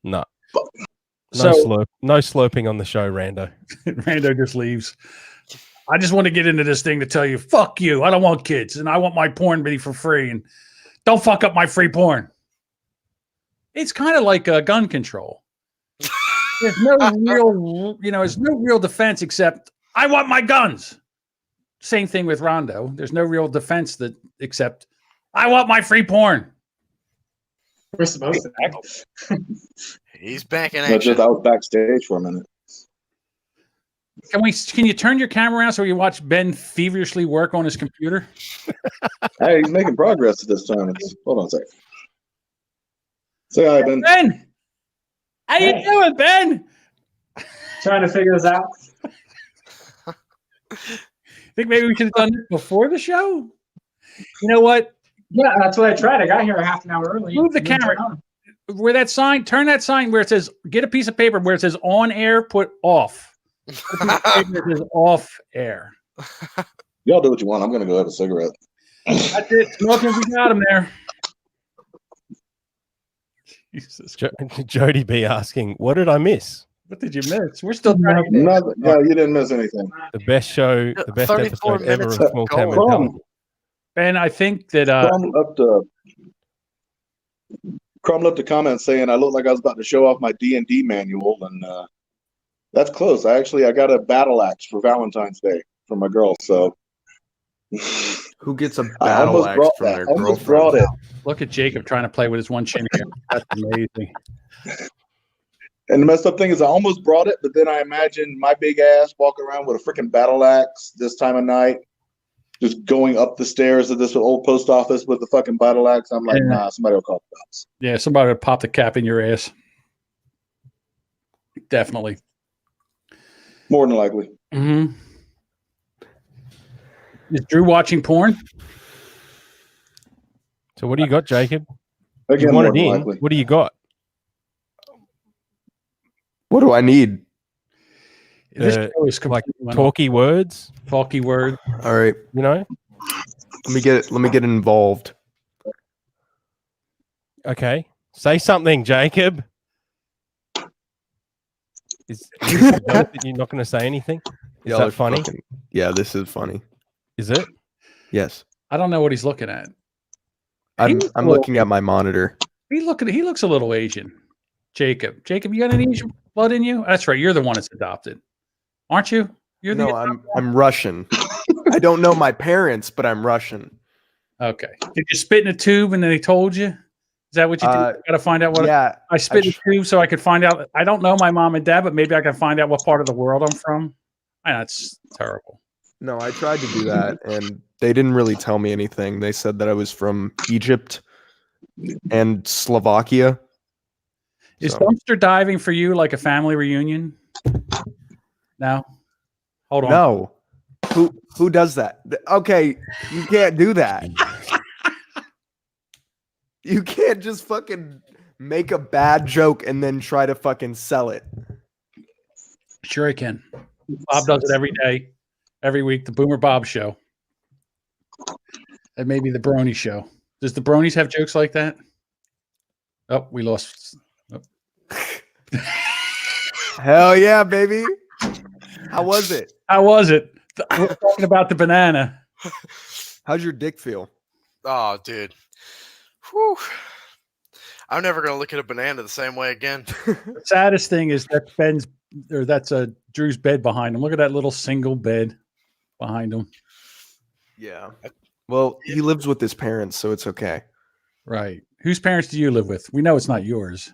No. So, no sloping on the show, Rando. Rando just leaves. I just want to get into this thing to tell you, fuck you. I don't want kids, and I want my porn to be for free, and don't fuck up my free porn. It's kind of like gun control. There's no real defense except I want my guns. Same thing with Rondo. There's no real defense except I want my free porn. We're supposed to. He's back in action. I was backstage for a minute. Can you turn your camera around so you watch Ben feverishly work on his computer? Hey, he's making progress at this time. Hold on a second. Say hi, Ben. Ben! How you doing, Ben? Trying to figure this out. Think maybe we should have done it before the show? You know what? Yeah, that's what I tried. I got here a half an hour early. Move the camera. Where that sign, turn that sign where it says, get a piece of paper where it says on air, put off. It is off air. Y'all do what you want. I'm going to go have a cigarette. That's it. Smoking, we got him there. Jesus. Jody B asking, what did I miss? What did you miss? We're still trying to Nothing. No, you didn't miss anything. The best show, the best episode ever of Small Town Crom. Mentality. Ben, I think that Crom left a comment saying I looked like I was about to show off my D&D manual, and that's close. I got a battle axe for Valentine's Day for my girl, so Who gets a I battle almost axe brought from that. their Almost girlfriend? brought it. Look at Jacob trying to play with his one chin here. That's amazing. And the messed up thing is, I almost brought it, but then I imagined my big ass walking around with a freaking battle axe this time of night, just going up the stairs of this old post office with the fucking battle axe. I'm like, Yeah. nah, somebody will call the cops. Yeah, somebody would pop the cap in your ass. Definitely. More than likely. Mm-hmm. Is Drew watching porn? So what do you got, Jacob? Again, You more want it than in? likely. What do you got? What do I need? This show is like completely talky words, talky word. All right, you know? let me get involved. Okay. Say something, Jacob. Is this a joke that you're not going to say anything? Is Y'all that are funny? Yeah, this is funny. Is it? Yes. I don't know what he's looking at. I'm looking at my monitor. He looks a little Asian. Jacob, you got any Asian blood in you? That's right. You're the one that's adopted, aren't you? You're No, I'm Russian. I don't know my parents, but I'm Russian. Okay. Did you spit in a tube and then they told you? Is that what you did? Got to find out what. Yeah, I spit in a tube so I could find out. I don't know my mom and dad, but maybe I can find out what part of the world I'm from. That's terrible. No, I tried to do that, and they didn't really tell me anything. They said that I was from Egypt and Slovakia. Is dumpster diving for you like a family reunion? No. Hold on. No. Who does that? Okay, you can't do that. You can't just fucking make a bad joke and then try to fucking sell it. Sure I can. Bob does it every day, every week. The Boomer Bob Show. And maybe the Brony Show. Does the Bronies have jokes like that? Oh, we lost. Oh. Hell yeah, baby. How was it? How was it? We're talking about the banana. How's your dick feel? Oh, dude. Whew. I'm never gonna look at a banana the same way again. The saddest thing is that's Drew's bed behind him. Look at that little single bed behind him. Yeah. Well, he lives with his parents, so it's okay. Right. Whose parents do you live with? We know it's not yours.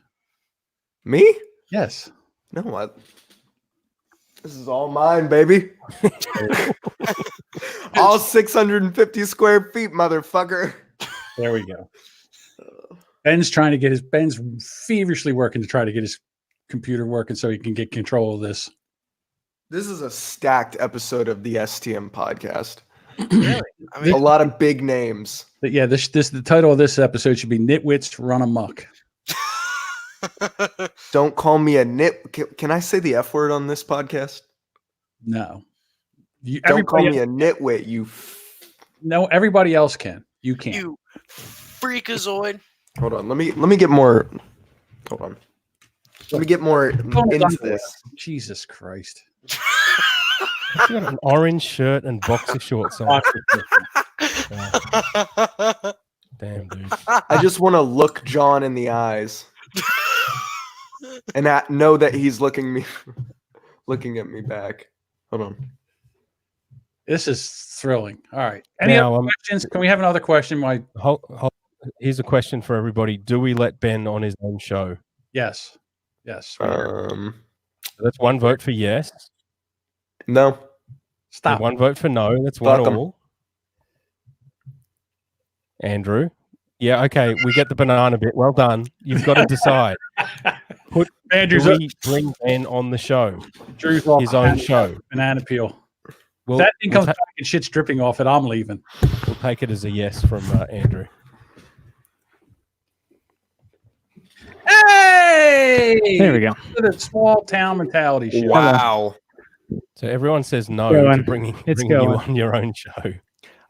Me? Yes. No, what? This is all mine, baby. All 650 square feet, motherfucker. There we go. Ben's feverishly working to try to get his computer working so he can get control of this. This is a stacked episode of the STM podcast. Really? I mean, A lot of big names. But yeah, the title of this episode should be Nitwits Run Amok. Don't call me a nit. Can I say the F word on this podcast? No. Don't call me a nitwit, you. No, everybody else can. You can't. you freakazoid. Hold on. Let me get more. Hold on. Let me get more into this. Jesus Christ. You got an orange shirt and boxer shorts on. Damn, dude. I just want to look John in the eyes and know that he's looking at me back. Hold on. This is thrilling. All right. Any other questions? Can we have another question? Here's a question for everybody. Do we let Ben on his own show? Yes. Yes. That's one vote for yes. No. Stop. One vote for no. That's one all. Andrew. Yeah, okay. We get the banana bit. Well done. You've got to decide. Do we bring Ben on the show? Drew's off his own show. Banana peel. Well, that thing comes back and shit's dripping off it. I'm leaving. We'll take it as a yes from Andrew. Hey! There we go. The small town mentality show. Wow. So everyone says no to bringing you on your own show.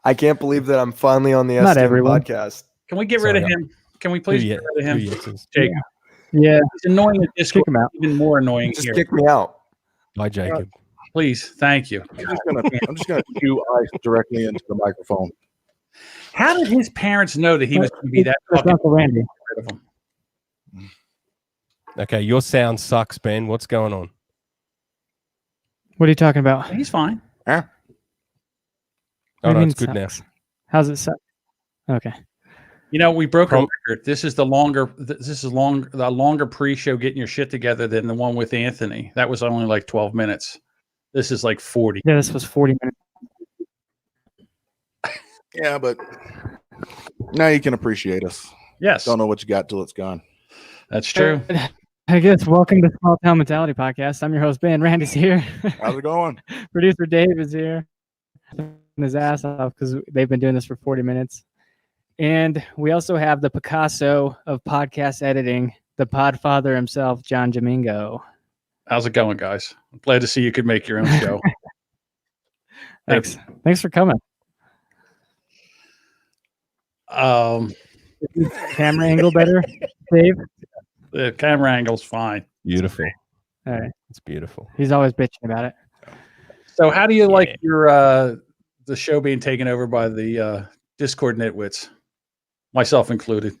I can't believe that I'm finally on the STM podcast. Can we get rid of him? Can we please get rid of him? Jacob. Yeah. He's annoying at Discord. Kick him out. Even more annoying Just here. kick me out. Bye, Jacob. Please. Thank you. I'm just gonna chew ice directly into the microphone. How did his parents know that he was going to be that That's fucking Uncle Randy. rid of him? Okay, your sound sucks, Ben. What's going on? What are you talking about? He's fine. Oh, What do no, you mean it's good now. sucks? How's it suck? Okay. You know, we broke a Prom- record. This is the longer pre-show getting your shit together than the one with Anthony. That was only like 12 minutes. This is like 40. Yeah, this was 40 minutes. Yeah, but now you can appreciate us. Yes, Don't know what you got till it's gone. that's true. I guess welcome to Small Town Mentality Podcast. I'm your host, Ben. Randy's here. How's it going? Producer Dave is here. His ass off because they've been doing this for 40 minutes. And we also have the Picasso of podcast editing, the Podfather himself, John Jamingo. How's it going, guys? I'm glad to see you could make your own show. Thanks. Thanks for coming. Camera angle better, Dave? The camera angle's fine. Beautiful. All right. It's beautiful. He's always bitching about it. So, how do you like your the show being taken over by the Discord nitwits, myself included?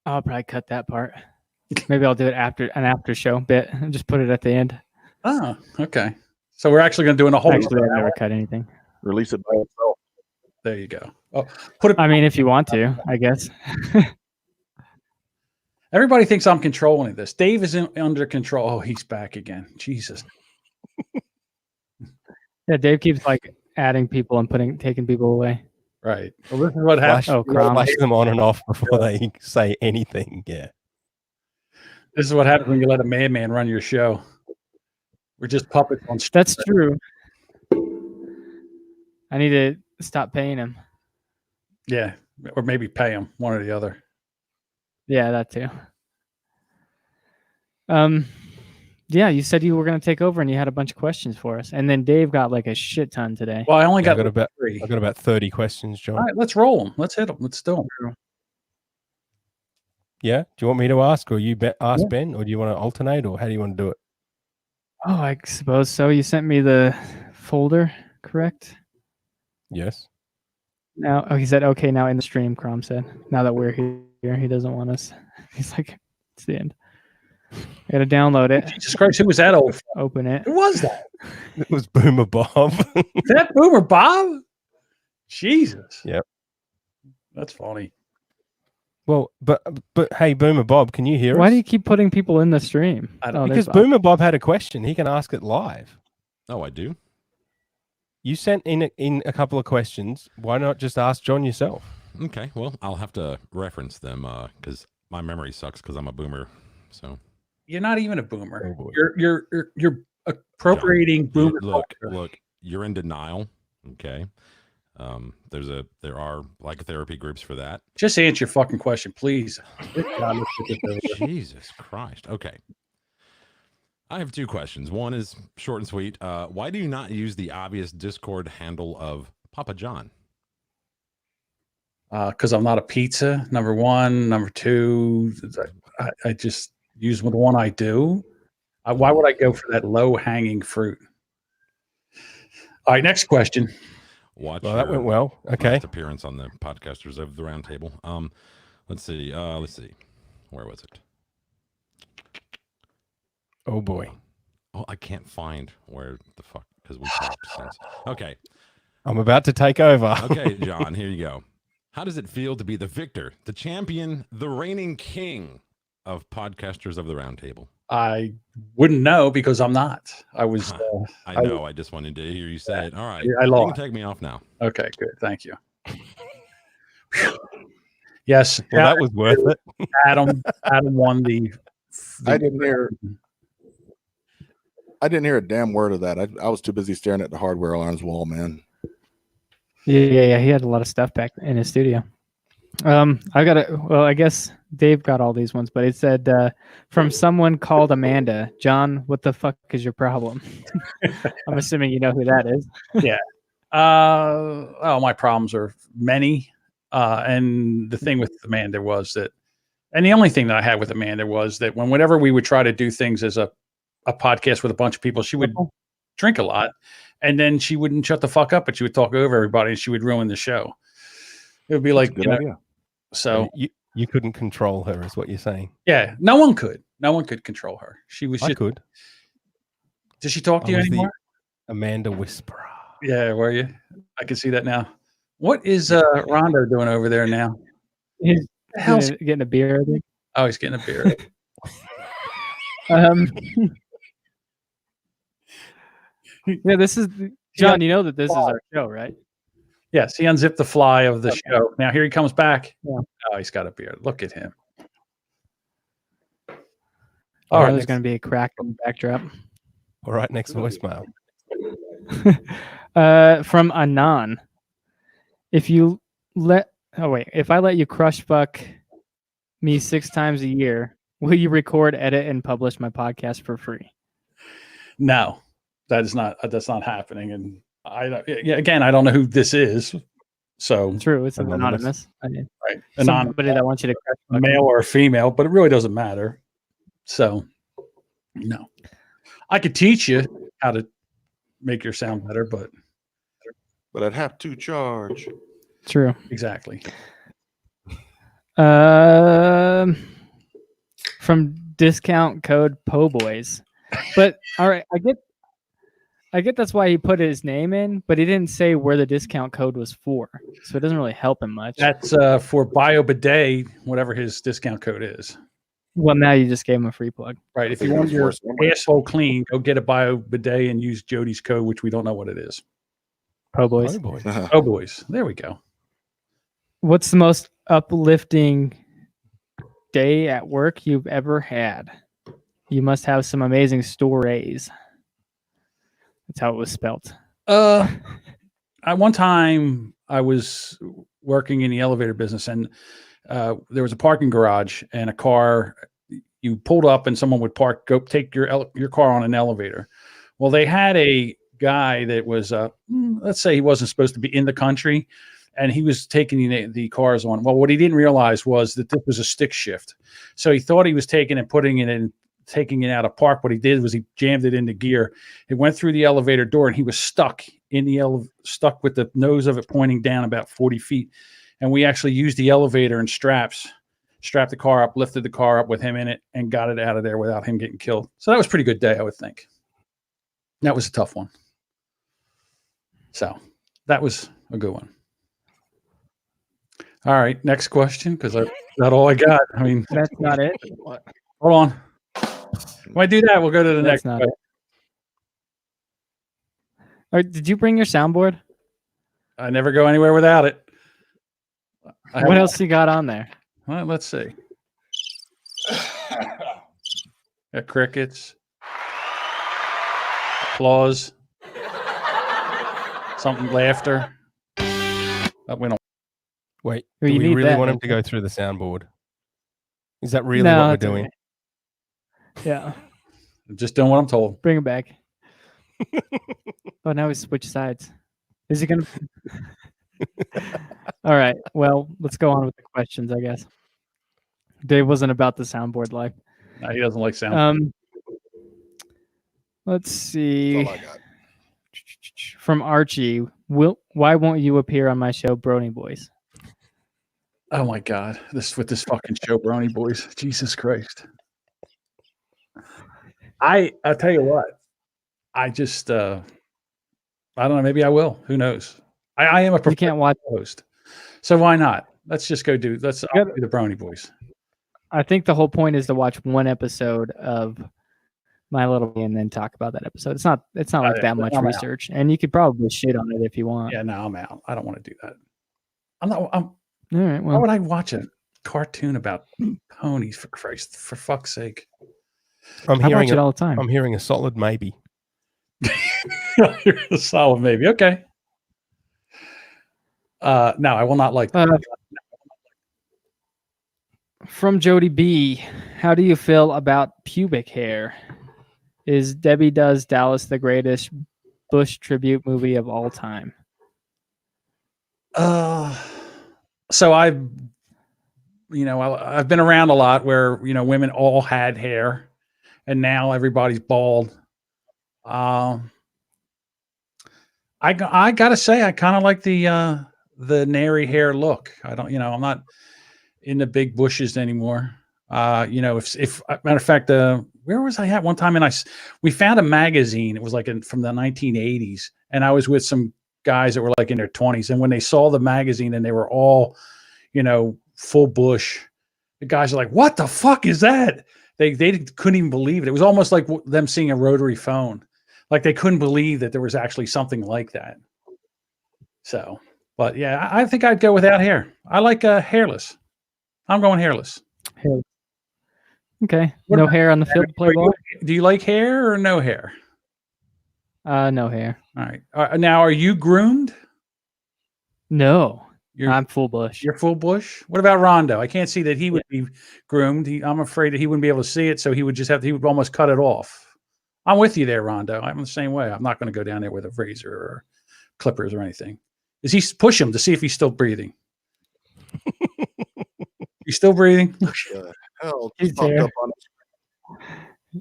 I'll probably cut that part. Maybe I'll do it after an after show bit and just put it at the end. Oh, okay. So we're actually going to do a whole. Actually, I've never cut anything. Release it by itself. There you go. Oh, put it. I mean, if you want to, I guess. Everybody thinks I'm controlling this. Dave is under control. Oh, he's back again. Jesus. Yeah, Dave keeps like adding people and taking people away. Right. Well, this is what happens. Flash them on and off before they say anything. Yeah. This is what happens when you let a madman run your show. We're just puppets on. That's true. I need to stop paying him. Yeah, or maybe pay him, one or the other. Yeah, that too. Yeah, you said you were going to take over and you had a bunch of questions for us. And then Dave got like a shit ton today. Well, I only got about 3. I've got about 30 questions, John. All right, let's roll them. Let's hit them. Let's do them. Yeah. Do you want me to ask, or you ask Ben, or do you want to alternate, or how do you want to do it? Oh, I suppose so. You sent me the folder, correct? Yes. Now, he said, okay, now in the stream, Crom said. Now that we're here, he doesn't want us. He's like, it's the end. I got to download it. Jesus Christ, who was that old? Open it. Who was that? It was Boomer Bob. That Boomer Bob? Jesus. Yep. That's funny. Well, but hey, Boomer Bob, can you hear Why us? do you keep putting people in the stream? I don't- Oh, Because there's Bob. Boomer Bob had a question. He can ask it live. Oh, I do? You sent in a couple of questions. Why not just ask John yourself? Okay, well, I'll have to reference them because my memory sucks because I'm a boomer. So You're not even a boomer. Oh, boy. You're appropriating boomer. look, culture. you're in denial. Okay. There are like therapy groups for that. Just answer your fucking question, please. God, let's get this over. Jesus Christ. Okay. I have 2 questions. One is short and sweet. Why do you not use the obvious Discord handle of Papa John? Because I'm not a pizza. Number one. Number two, I just use the one I do. Why would I go for that low hanging fruit? All right, next question. Watch. Well, that your went well. Okay. last appearance on the Podcasters of the Roundtable. Let's see. Where was it? Oh boy. Oh, I can't find where the fuck because we talked since. Okay. I'm about to take over. Okay, John, here you go. How does it feel to be the victor, the champion, the reigning king of Podcasters of the Roundtable? I wouldn't know because I'm not. I was. I know. I just wanted to hear you say it. All right. I You lost. can take me off now. Okay, good. Thank you. Yes, Well, that was worth it. Adam won the I didn't hear a damn word of that. I was too busy staring at the hardware on his wall, man. Yeah. He had a lot of stuff back in his studio. I guess Dave got all these ones, but it said from someone called Amanda, John, what the fuck is your problem? I'm assuming you know who that is. Yeah. Oh, my problems are many. And the thing with Amanda was that, and the only thing that I had with Amanda was that whenever we would try to do things as a podcast with a bunch of people, she would drink a lot and then she wouldn't shut the fuck up, but she would talk over everybody and she would ruin the show. It would be like, Good idea. So you couldn't control her, is what you're saying. yeah, no one could control her. She was I just, could. did she talk to I you was anymore? the Amanda Whisperer. Yeah. Were you? I can see that now. What is Rondo doing over there now? He's The hell's getting a beer. I think. Oh, he's getting a beer. Yeah, this is John. You know that this is our show, right? Yes, he unzipped the fly of the show. Now here he comes back. Yeah. Oh, he's got a beard. Look at him. All right, right, there's going to be a crack in the backdrop. All right, next voicemail. From Anon. If I let you crush fuck me 6 times a year, will you record, edit, and publish my podcast for free? No, that's not happening. And again, I don't know who this is. So True, it's anonymous. Right. Somebody that wants you to crush fuck male or female, but it really doesn't matter. So no. I could teach you how to make your sound better, but I'd have to charge. True. Exactly. From discount code POBOYS. But all right, I get that's why he put his name in, but he didn't say where the discount code was for. So it doesn't really help him much. That's for Bio Bidet, whatever his discount code is. Well, now you just gave him a free plug. Right. If you want your asshole clean, go get a Bio Bidet and use Jody's code, which we don't know what it is. POBOYS. POBOYS. There we go. What's the most uplifting day at work you've ever had? You must have some amazing stories. That's how it was spelt. At one time, I was working in the elevator business, and there was a parking garage and a car. You pulled up, and someone would go take your car on an elevator. Well, they had a guy that was, let's say, he wasn't supposed to be in the country, and he was taking the cars on. Well, what he didn't realize was that this was a stick shift. So he thought he was taking it, putting it in, taking it out of park. What he did was he jammed it into gear. It went through the elevator door, and he was stuck in the stuck with the nose of it pointing down about 40 feet. And we actually used the elevator and strapped the car up, lifted the car up with him in it, and got it out of there without him getting killed. So that was a pretty good day, I would think. That was a tough one. So that was a good one. All right, next question, because that's not all I got. I mean, that's not it. Hold on. When I do that, we'll go to the next. Not it. All right, did you bring your soundboard? I never go anywhere without it. What else you got on there? Well, let's see. Got crickets, applause, something, laughter. We don't. Wait, Well, do you we need really that, want him don't to you? go through the soundboard? Is that really No, what we're it's doing? okay. Yeah, I'm just doing what I'm told. bring him back. Oh, now we switch sides. Is he gonna? All right. Well, let's go on with the questions, I guess. Dave wasn't about the soundboard life. No, he doesn't like sound. Let's see. That's all I got. From Archie, why won't you appear on my show, Brony Boys? Oh my God, this fucking show, Brony Boys. Jesus Christ. I'll tell you what. I just I don't know. Maybe I will. Who knows? I am a You can't watch. host, so why not? Let's just go do. I'll do the Brony Boys. I think the whole point is to watch one episode of My Little Pony and then talk about that episode. It's not like that much I'm out. research, and you could probably shit on it if you want. Yeah, no, I'm out. I don't want to do that. I'm not. All right. Why Well, would I watch a cartoon about ponies? For fuck's sake! I'm I hearing watch it all the time. I'm hearing a solid maybe. You're a solid maybe. Okay. No, I will not like that. From Jody B, how do you feel about pubic hair? Is Debbie Does Dallas the greatest Bush tribute movie of all time? So I've been around a lot where women all had hair, and now everybody's bald. I gotta say I kind of like the nary hair look. I don't, I'm not in the big bushes anymore. If matter of fact, where was I at one time? And we found a magazine. It was like from the 1980s, and I was with some guys that were like in their 20s, and when they saw the magazine and they were all, full bush, the guys are like, "What the fuck is that?" They couldn't even believe it. It was almost like them seeing a rotary phone. Like they couldn't believe that there was actually something like that. So, but yeah, I think I'd go without hair. I like hairless. I'm going hairless. Hair. Okay. What No about hair on the field to play ball? Do you like hair or no hair? No hair. All right. Now, are you groomed? No. You're, I'm full bush. You're full bush? What about Rondo? I can't see that he would be groomed. I'm afraid that he wouldn't be able to see it, so he would almost cut it off. I'm with you there, Rondo. I'm the same way. I'm not going to go down there with a razor or clippers or anything. Is he push him to see if he's still breathing? He's still breathing? Hell, He's popped there. up on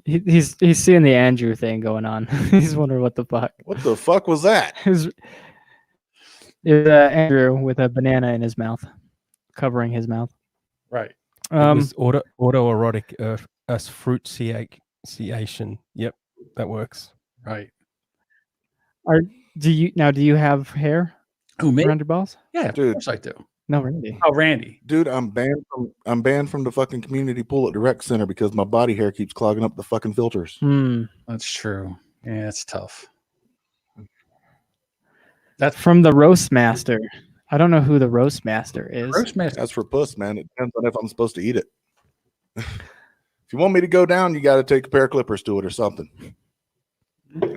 He's seeing the Andrew thing going on. He's wondering what the fuck. What the fuck was that? It was Andrew with a banana in his mouth, covering his mouth. Right. It was autoerotic asphyxiation. Yep, that works. Right. Do you have hair Who, me? around your balls? Yeah, of Dude. course I do. No, Randy. Oh, Randy. Dude, I'm banned from the fucking community pool at the rec center because my body hair keeps clogging up the fucking filters. That's true. Yeah, it's tough. That's from the roast master. I don't know who the roast master is. Roast master. That's for puss, man. It depends on if I'm supposed to eat it. If you want me to go down, you got to take a pair of clippers to it or something.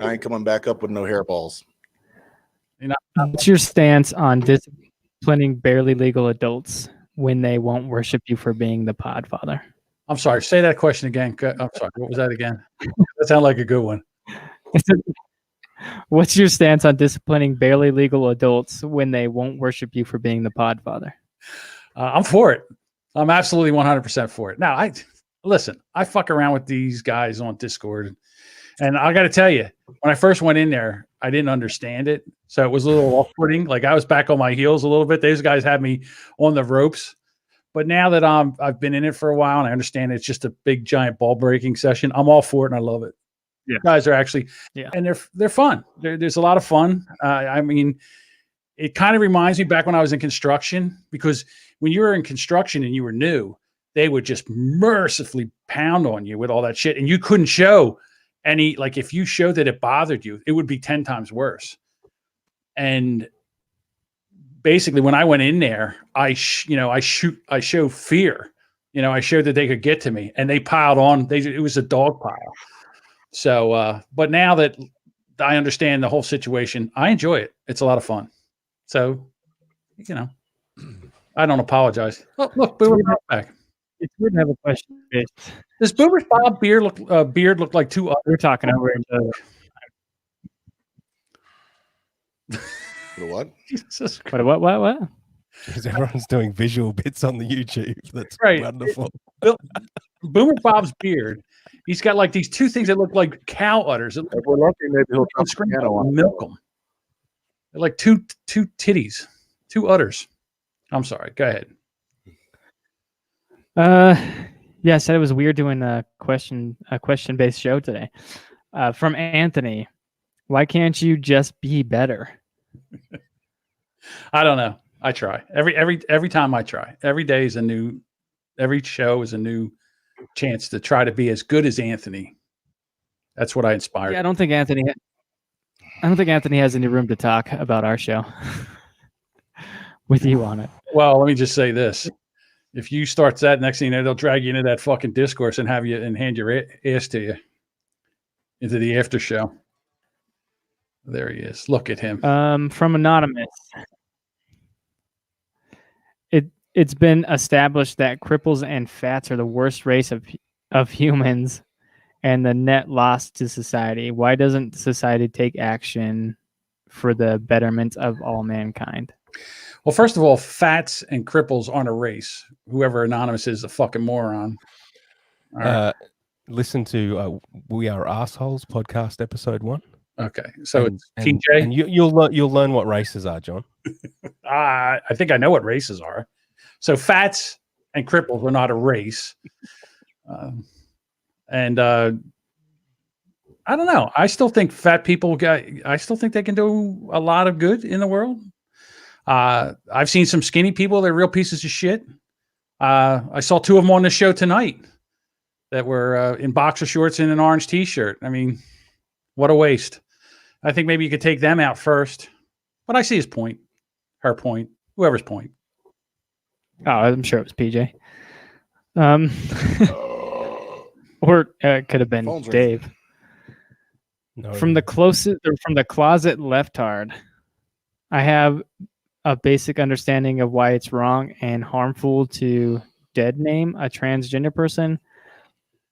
I ain't coming back up with no hairballs. What's your stance on disciplining barely legal adults when they won't worship you for being the Podfather? I'm sorry. Say that question again. I'm sorry. What was that again? That sounded like a good one. What's your stance on disciplining barely legal adults when they won't worship you for being the Podfather? I'm for it. I'm absolutely 100% for it. Now, I fuck around with these guys on Discord, and I got to tell you, when I first went in there, I didn't understand it, so it was a little off-putting. Like I was back on my heels a little bit. Those guys had me on the ropes, but now that I've been in it for a while and I understand it's just a big giant ball breaking session, I'm all for it and I love it. Yeah. Guys are actually, and they're fun. There's a lot of fun. I mean, it kind of reminds me back when I was in construction, because when you were in construction and you were new, they would just mercifully pound on you with all that shit, and you couldn't show any. Like if you showed that it bothered you, it would be 10 times worse. And basically, when I went in there, I showed fear. I showed that they could get to me, and they piled on. It was a dog pile. So, but now that I understand the whole situation, I enjoy it. It's a lot of fun. So, I don't apologize. Oh, look, Boomer Bob's back. It's weird to have a question. Does Boomer Bob beard look like two? We're talking over each other. What? Jesus Christ. What? Because everyone's doing visual bits on the YouTube. That's right. Wonderful. Boomer Bob's beard. He's got like these two things that look like cow udders. If we're lucky, maybe he'll milk them. They're like two titties, two udders. I'm sorry. Go ahead. Yeah, I said it was weird doing a question-based show today. From Anthony, why can't you just be better? I don't know. I try every time I try. Every day is every show is a new chance to try to be as good as Anthony. That's what I inspire. Yeah, I don't think Anthony has any room to talk about our show with you on it. Well, let me just say this. If you start that, next thing you know, they'll drag you into that fucking discourse and hand your ass to you into the after show. There he is. Look at him. From Anonymous. It's been established that cripples and fats are the worst race of humans and the net loss to society. Why doesn't society take action for the betterment of all mankind? Well, first of all, fats and cripples aren't a race. Whoever Anonymous is a fucking moron. Right. Listen to We Are Assholes podcast episode 1. Okay, so it's TJ, and you'll learn what races are, John. I think I know what races are. So fats and cripples are not a race, and I I don't know. I still think fat people I still think they can do a lot of good in the world. I've seen some skinny people that are real pieces of shit. I saw 2 of them on the show tonight that were in boxer shorts and an orange t-shirt. I mean, what a waste. I think maybe you could take them out first. But I see his point, her point, whoever's point. Oh, I'm sure it was PJ. Or it could have been Phone's ringing. Dave. No. From the closet left hard, I have a basic understanding of why it's wrong and harmful to dead name a transgender person.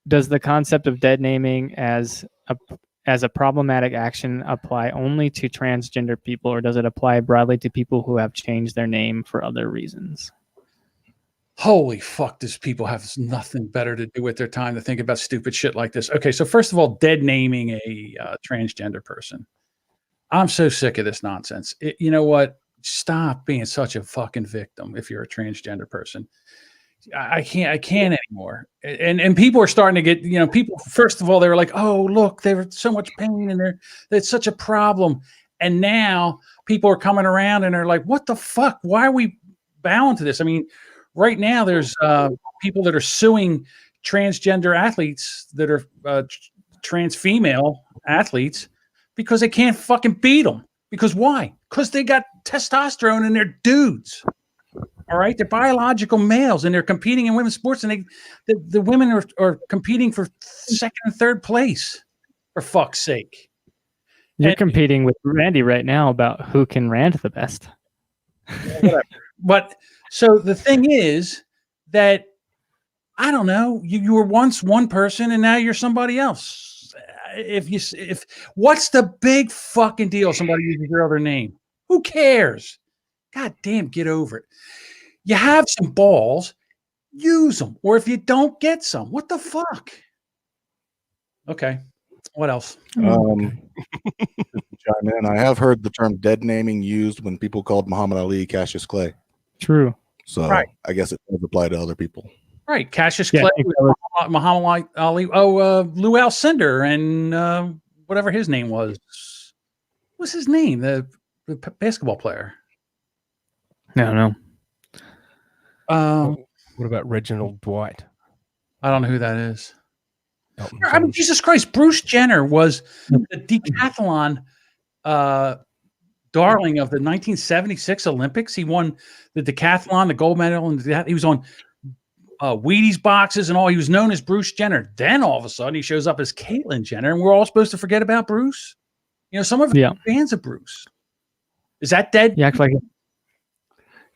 Does the concept of dead naming as a problematic action apply only to transgender people, or does it apply broadly to people who have changed their name for other reasons? Holy fuck, these people have nothing better to do with their time to think about stupid shit like this. Okay, so first of all, dead naming a transgender person. I'm so sick of this nonsense. You know what? Stop being such a fucking victim if you're a transgender person. I can't anymore. And people are starting to get, people, first of all, they were like, oh, look, they were so much pain and it's such a problem. And now people are coming around and they're like, what the fuck? Why are we bound to this? I mean, right now there's people that are suing transgender athletes that are trans female athletes because they can't fucking beat them. Because why? Because they got testosterone and they're dudes. All right, they're biological males and they're competing in women's sports, and the women are competing for second and third place. For fuck's sake, You're competing with Randy right now about who can rant the best. Whatever. But so the thing is that I don't know. You were once one person and now you're somebody else. If what's the big fucking deal? Somebody uses your other name. Who cares? God damn, get over it. You have some balls, use them. Or if you don't, get some. What the fuck? Okay. What else? Chime in. I have heard the term dead naming used when people called Muhammad Ali Cassius Clay. True. So Right. I guess it does apply to other people. Right. Cassius Yeah, Clay, I think that was- Muhammad Ali. Oh, Lou Alcindor and whatever his name was. What's his name? The basketball player. No. What about Reginald Dwight? I don't know who that is. Elton I mean, John. Jesus Christ, Bruce Jenner was the decathlon darling of the 1976 Olympics. He won the decathlon, the gold medal, and he was on Wheaties boxes and all. He was known as Bruce Jenner. Then all of a sudden, he shows up as Caitlyn Jenner, and we're all supposed to forget about Bruce. Some of us are fans of Bruce. Is that dead? You act like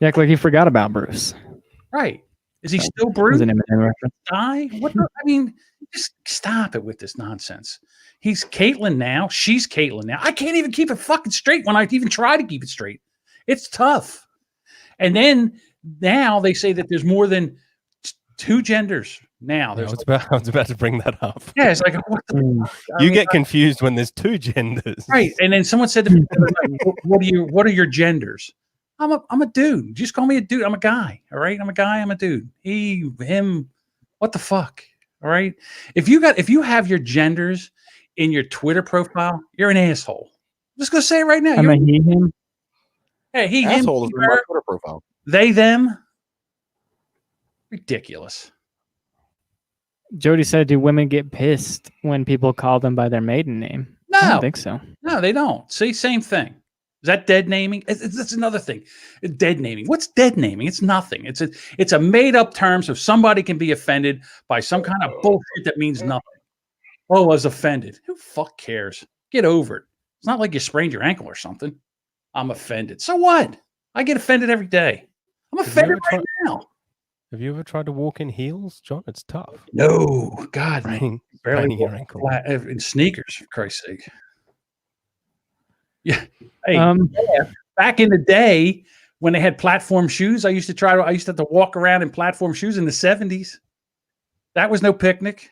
you forgot about Bruce. Right. Is he still Bruce? Was an Eminem reference. Die? I mean, just stop it with this nonsense. He's Caitlyn now. She's Caitlyn now. I can't even keep it fucking straight when I even try to keep it straight. It's tough. And then now they say that there's more than 2 genders now. I was about to bring that up. Yeah, it's like, what the fuck? You get confused when there's 2 genders. Right. And then someone said to me, what are your genders? I'm a dude. Just call me a dude. I'm a guy. All right. I'm a guy. I'm a dude. He, him. What the fuck? All right. If you have your genders in your Twitter profile, you're an asshole. I'm just gonna say it right now. I'm a he, him. Hey, he, him, Asshole is in my her, Twitter profile. they, them. Ridiculous. Jody said, do women get pissed when people call them by their maiden name? No. I don't think so. No, they don't. See, same thing. Is that dead naming? That's another thing. Dead naming. What's dead naming? It's nothing. It's a made up term so somebody can be offended by some kind of bullshit that means nothing. Oh, I was offended. Who fuck cares? Get over it. It's not like you sprained your ankle or something. I'm offended. So what? I get offended every day. I'm offended right now. Have you ever tried to walk in heels, John? It's tough. No, God, Spraining walk your ankle. in sneakers, for Christ's sake. Yeah. Hey, back in the day when they had platform shoes, I used to have to walk around in platform shoes in the 70s. That was no picnic.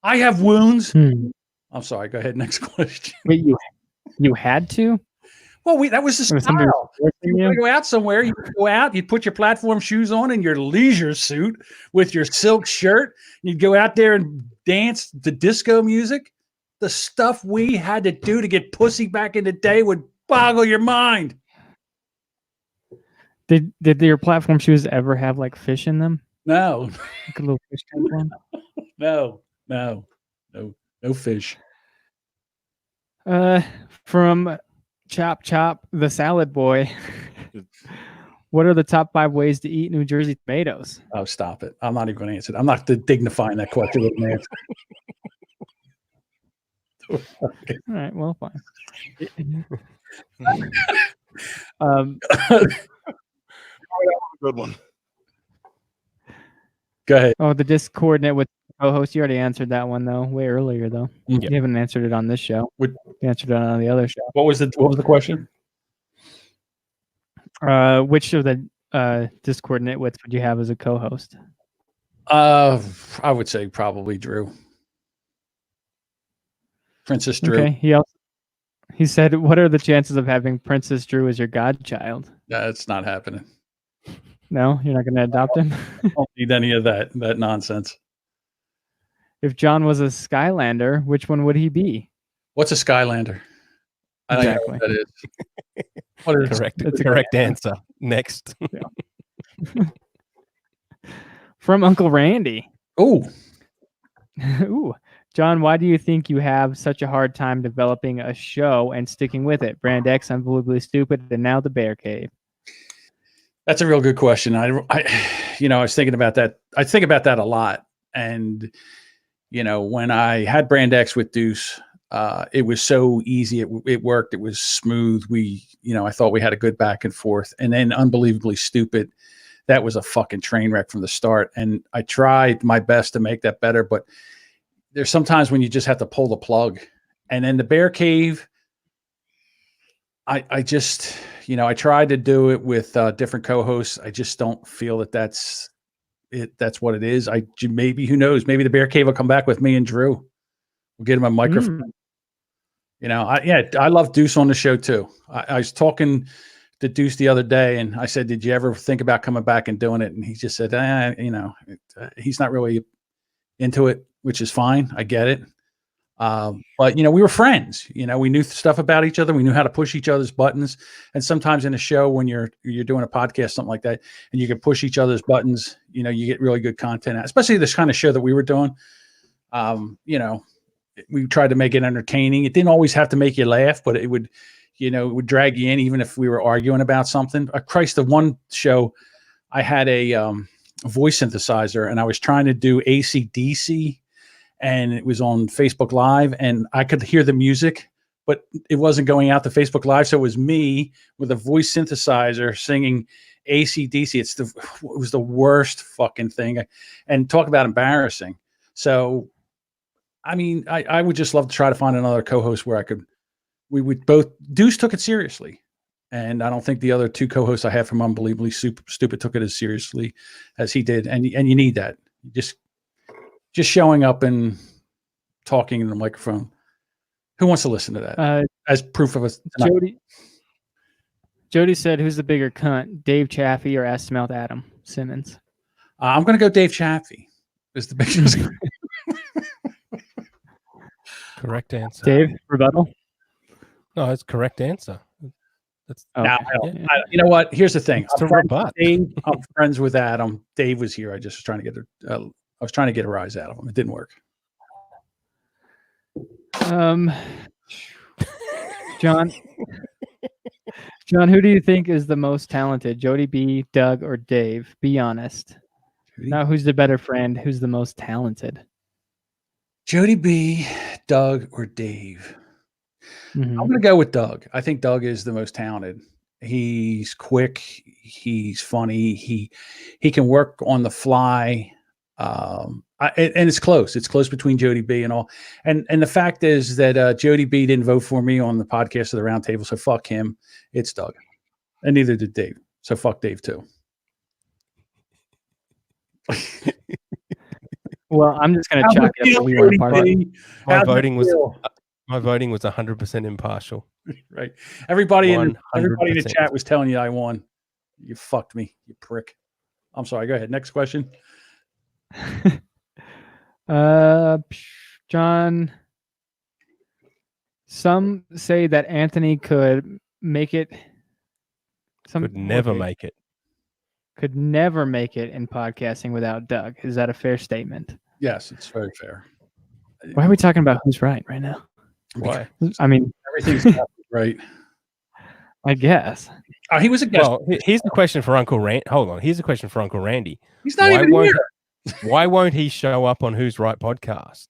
I have wounds. I'm sorry. Go ahead. Next question. Wait, you had to? Well, that was the style. You want to go out somewhere, you go out, you'd put your platform shoes on and your leisure suit with your silk shirt. You'd go out there and dance the disco music. The stuff we had to do to get pussy back in the day would boggle your mind. Did your platform shoes ever have like fish in them? No, Like a little fish tank one? no fish. From Chop Chop, the salad boy. What are the top 5 ways to eat New Jersey tomatoes? Oh, stop it. I'm not even going to answer it. I'm not dignifying that question with an answer. All right, well, fine. Good one. Go ahead. Oh, the discoordinate with co-host. You already answered that one though, way earlier though. Yeah. You haven't answered it on this show. Would- You answered it on the other show. What was the question? Which of the discoordinate widths would you have as a co-host? I would say probably Drew. Princess Drew. Okay. He said, "What are the chances of having Princess Drew as your godchild?" That's not happening. No, you're not going to adopt him. I don't need any of that nonsense. If John was a Skylander, which one would he be? What's a Skylander? I don't know Exactly. what that is. What is Correct. That's a Correct answer. Next. From Uncle Randy. Oh, Ooh. John, why do you think you have such a hard time developing a show and sticking with it? Brand X, Unbelievably Stupid, and now the Bear Cave. that's a real good question. I was thinking about that. I think about that a lot. And, when I had Brand X with Deuce, it was so easy. It worked. It was smooth. I thought we had a good back and forth. And then Unbelievably Stupid, that was a fucking train wreck from the start. And I tried my best to make that better, but there's sometimes when you just have to pull the plug. And then the Bear Cave, I just, I tried to do it with different co-hosts. I just don't feel that that's it. That's what it is. Maybe, who knows? Maybe the Bear Cave will come back with me and Drew. We'll get him a microphone. I love Deuce on the show too. I was talking to Deuce the other day and I said, did you ever think about coming back and doing it? And he just said, he's not really into it, which is fine. I get it. But we were friends, we knew stuff about each other. We knew how to push each other's buttons. And sometimes in a show, when you're doing a podcast, something like that, and you can push each other's buttons, you get really good content, especially this kind of show that we were doing. We tried to make it entertaining. It didn't always have to make you laugh, but it would, it would drag you in, even if we were arguing about something. Christ, the one show I had a voice synthesizer and I was trying to do AC/DC, and it was on Facebook Live and I could hear the music, but it wasn't going out to Facebook Live. So it was me with a voice synthesizer singing AC/DC. It was the worst fucking thing. And talk about embarrassing. So, I would just love to try to find another co-host where we would both. Deuce took it seriously. And I don't think the other two co-hosts I have from Unbelievably Stupid took it as seriously as he did. And you need that. Just showing up and talking in the microphone. Who wants to listen to that? As proof of us. Jody said, who's the bigger cunt, Dave Chaffee or ass-to-mouth Adam Simmons? I'm going to go Dave Chaffee. Is the biggest. Correct answer. Dave, rebuttal? No, it's correct answer. That's you know what? Here's the thing. I'm friends with Adam. Dave was here. I just was trying to get a rise out of him. It didn't work. John, who do you think is the most talented? Jody B, Doug, or Dave? Be honest. Now, who's the better friend? Who's the most talented? Jody B, Doug, or Dave? Mm-hmm. I'm going to go with Doug. I think Doug is the most talented. He's quick. He's funny. He can work on the fly. And it's close. It's close between Jody B and all. And the fact is that Jody B didn't vote for me on the podcast of the round table. So fuck him. It's Doug. And neither did Dave. So fuck Dave too. Well, I'm just going to chalk it up. We want My voting was 100% impartial. Right. Everybody in the chat was telling you I won. You fucked me, you prick. I'm sorry. Go ahead. Next question. John, Some say that Anthony could make it. Could never make it. Could never make it in podcasting without Doug. Is that a fair statement? Yes, it's very fair. Why are we talking about who's right right now? Why? I mean, Everything's right. I guess. He was a guest. Well, here's the question for Uncle Randy. Hold on. Here's the question for Uncle Randy. He's not even won't, here. Why won't he show up on Who's Right podcast?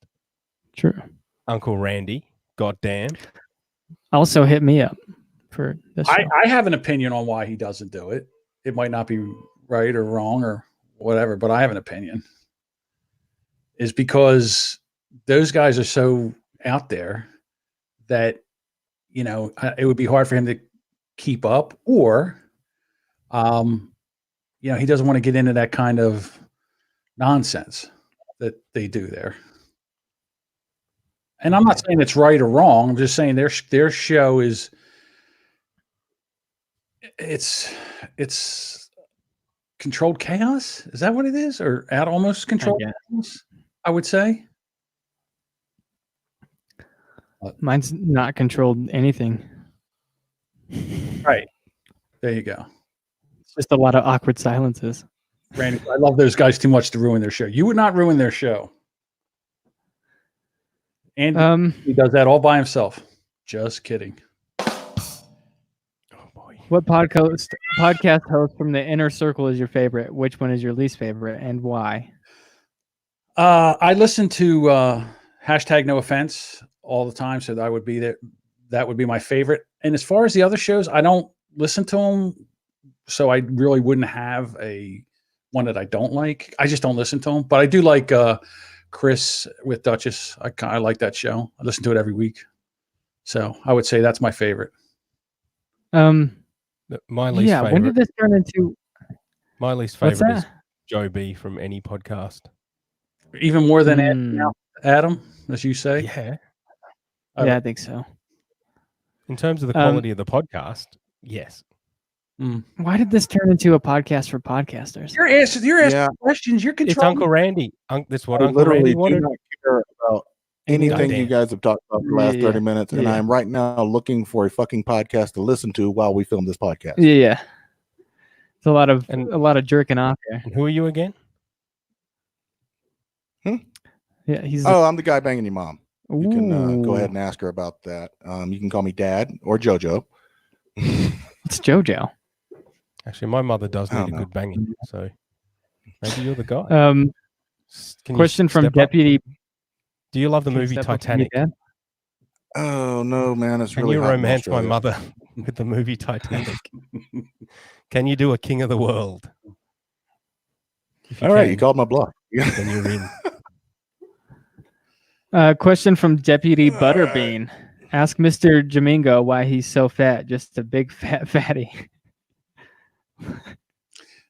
True. Uncle Randy. Goddamn. Also hit me up for this. I have an opinion on why he doesn't do it. It might not be right or wrong or whatever, but I have an opinion. Is because those guys are so out there that, you know, it would be hard for him to keep up, or, you know, he doesn't want to get into that kind of nonsense that they do there. And I'm not saying it's right or wrong. I'm just saying their show is it's controlled chaos. Is that what it is? Or almost controlled chaos, I would say. Mine's not controlled anything. Right. There you go. It's just a lot of awkward silences. Randy, I love those guys too much to ruin their show. You would not ruin their show. And he does that all by himself. Just kidding. Oh boy. What podcast host from the inner circle is your favorite? Which one is your least favorite, and why? I listen to hashtag No Offense all the time, so that would be there. That would be my favorite. And as far as the other shows, I don't listen to them, so I really wouldn't have one that I don't like. I just don't listen to them. But I do like Chris with Duchess. I like that show. I listen to it every week. So I would say that's my favorite. My least favorite. When did this turn into? My least favorite is Joe B from any podcast. Even more than Adam, as you say. Yeah. Yeah, I think so. In terms of the quality of the podcast, yes. Why did this turn into a podcast for podcasters? You're asking questions. You're controlling. It's Uncle Randy. That's what I Uncle Randy literally wanted. do not care about anything you guys have talked about for the last 30 minutes, and I'm right now looking for a fucking podcast to listen to while we film this podcast. Yeah. It's a lot of jerking off there. And who are you again? Yeah, I'm the guy banging your mom. You can go ahead and ask her about that. You can call me Dad or JoJo. It's JoJo. Actually, my mother does need a good banging, so maybe you're the guy. Question from Deputy. Do you love the movie Titanic? Oh no, man! It's Can really you hot in romance my Australia. mother with the movie Titanic? Can you do a King of the World? All right, you called my bluff. Then you're in. Question from Deputy Butterbean. Ask Mr. Jamingo why he's so fat. Just a big fat fatty.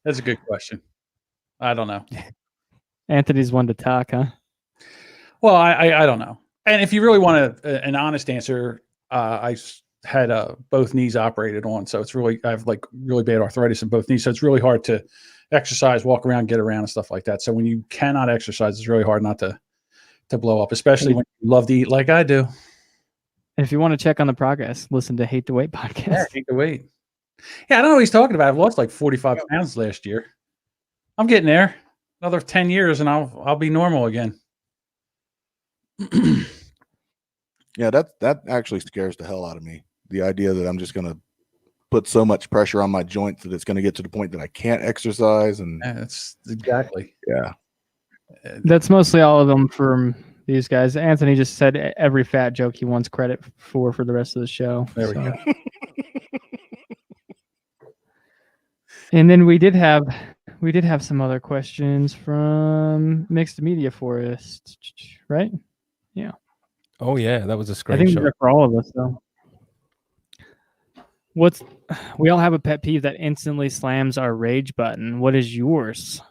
That's a good question. I don't know. Anthony's one to talk, huh? Well, I don't know. And if you really want an honest answer, I had both knees operated on, so it's really I have like really bad arthritis in both knees, so it's really hard to exercise, walk around, get around, and stuff like that. So when you cannot exercise, it's really hard not to blow up, especially when you love to eat like I do. If you want to check on the progress, listen to Hate to Wait podcast. Yeah, Hate to Wait. Yeah, I don't know what he's talking about. I've lost like 45 pounds last year. I'm getting there. Another 10 years and I'll be normal again. Yeah, that actually scares the hell out of me. The idea that I'm just going to put so much pressure on my joints that it's going to get to the point that I can't exercise. And that's exactly. Yeah. That's mostly all of them from these guys. Anthony just said every fat joke he wants credit for the rest of the show. There we go. And then we did have some other questions from Mixed Media Forest, right? Yeah. Oh yeah, that was a screenshot. I think they're for all of us though. We all have a pet peeve that instantly slams our rage button. What is yours?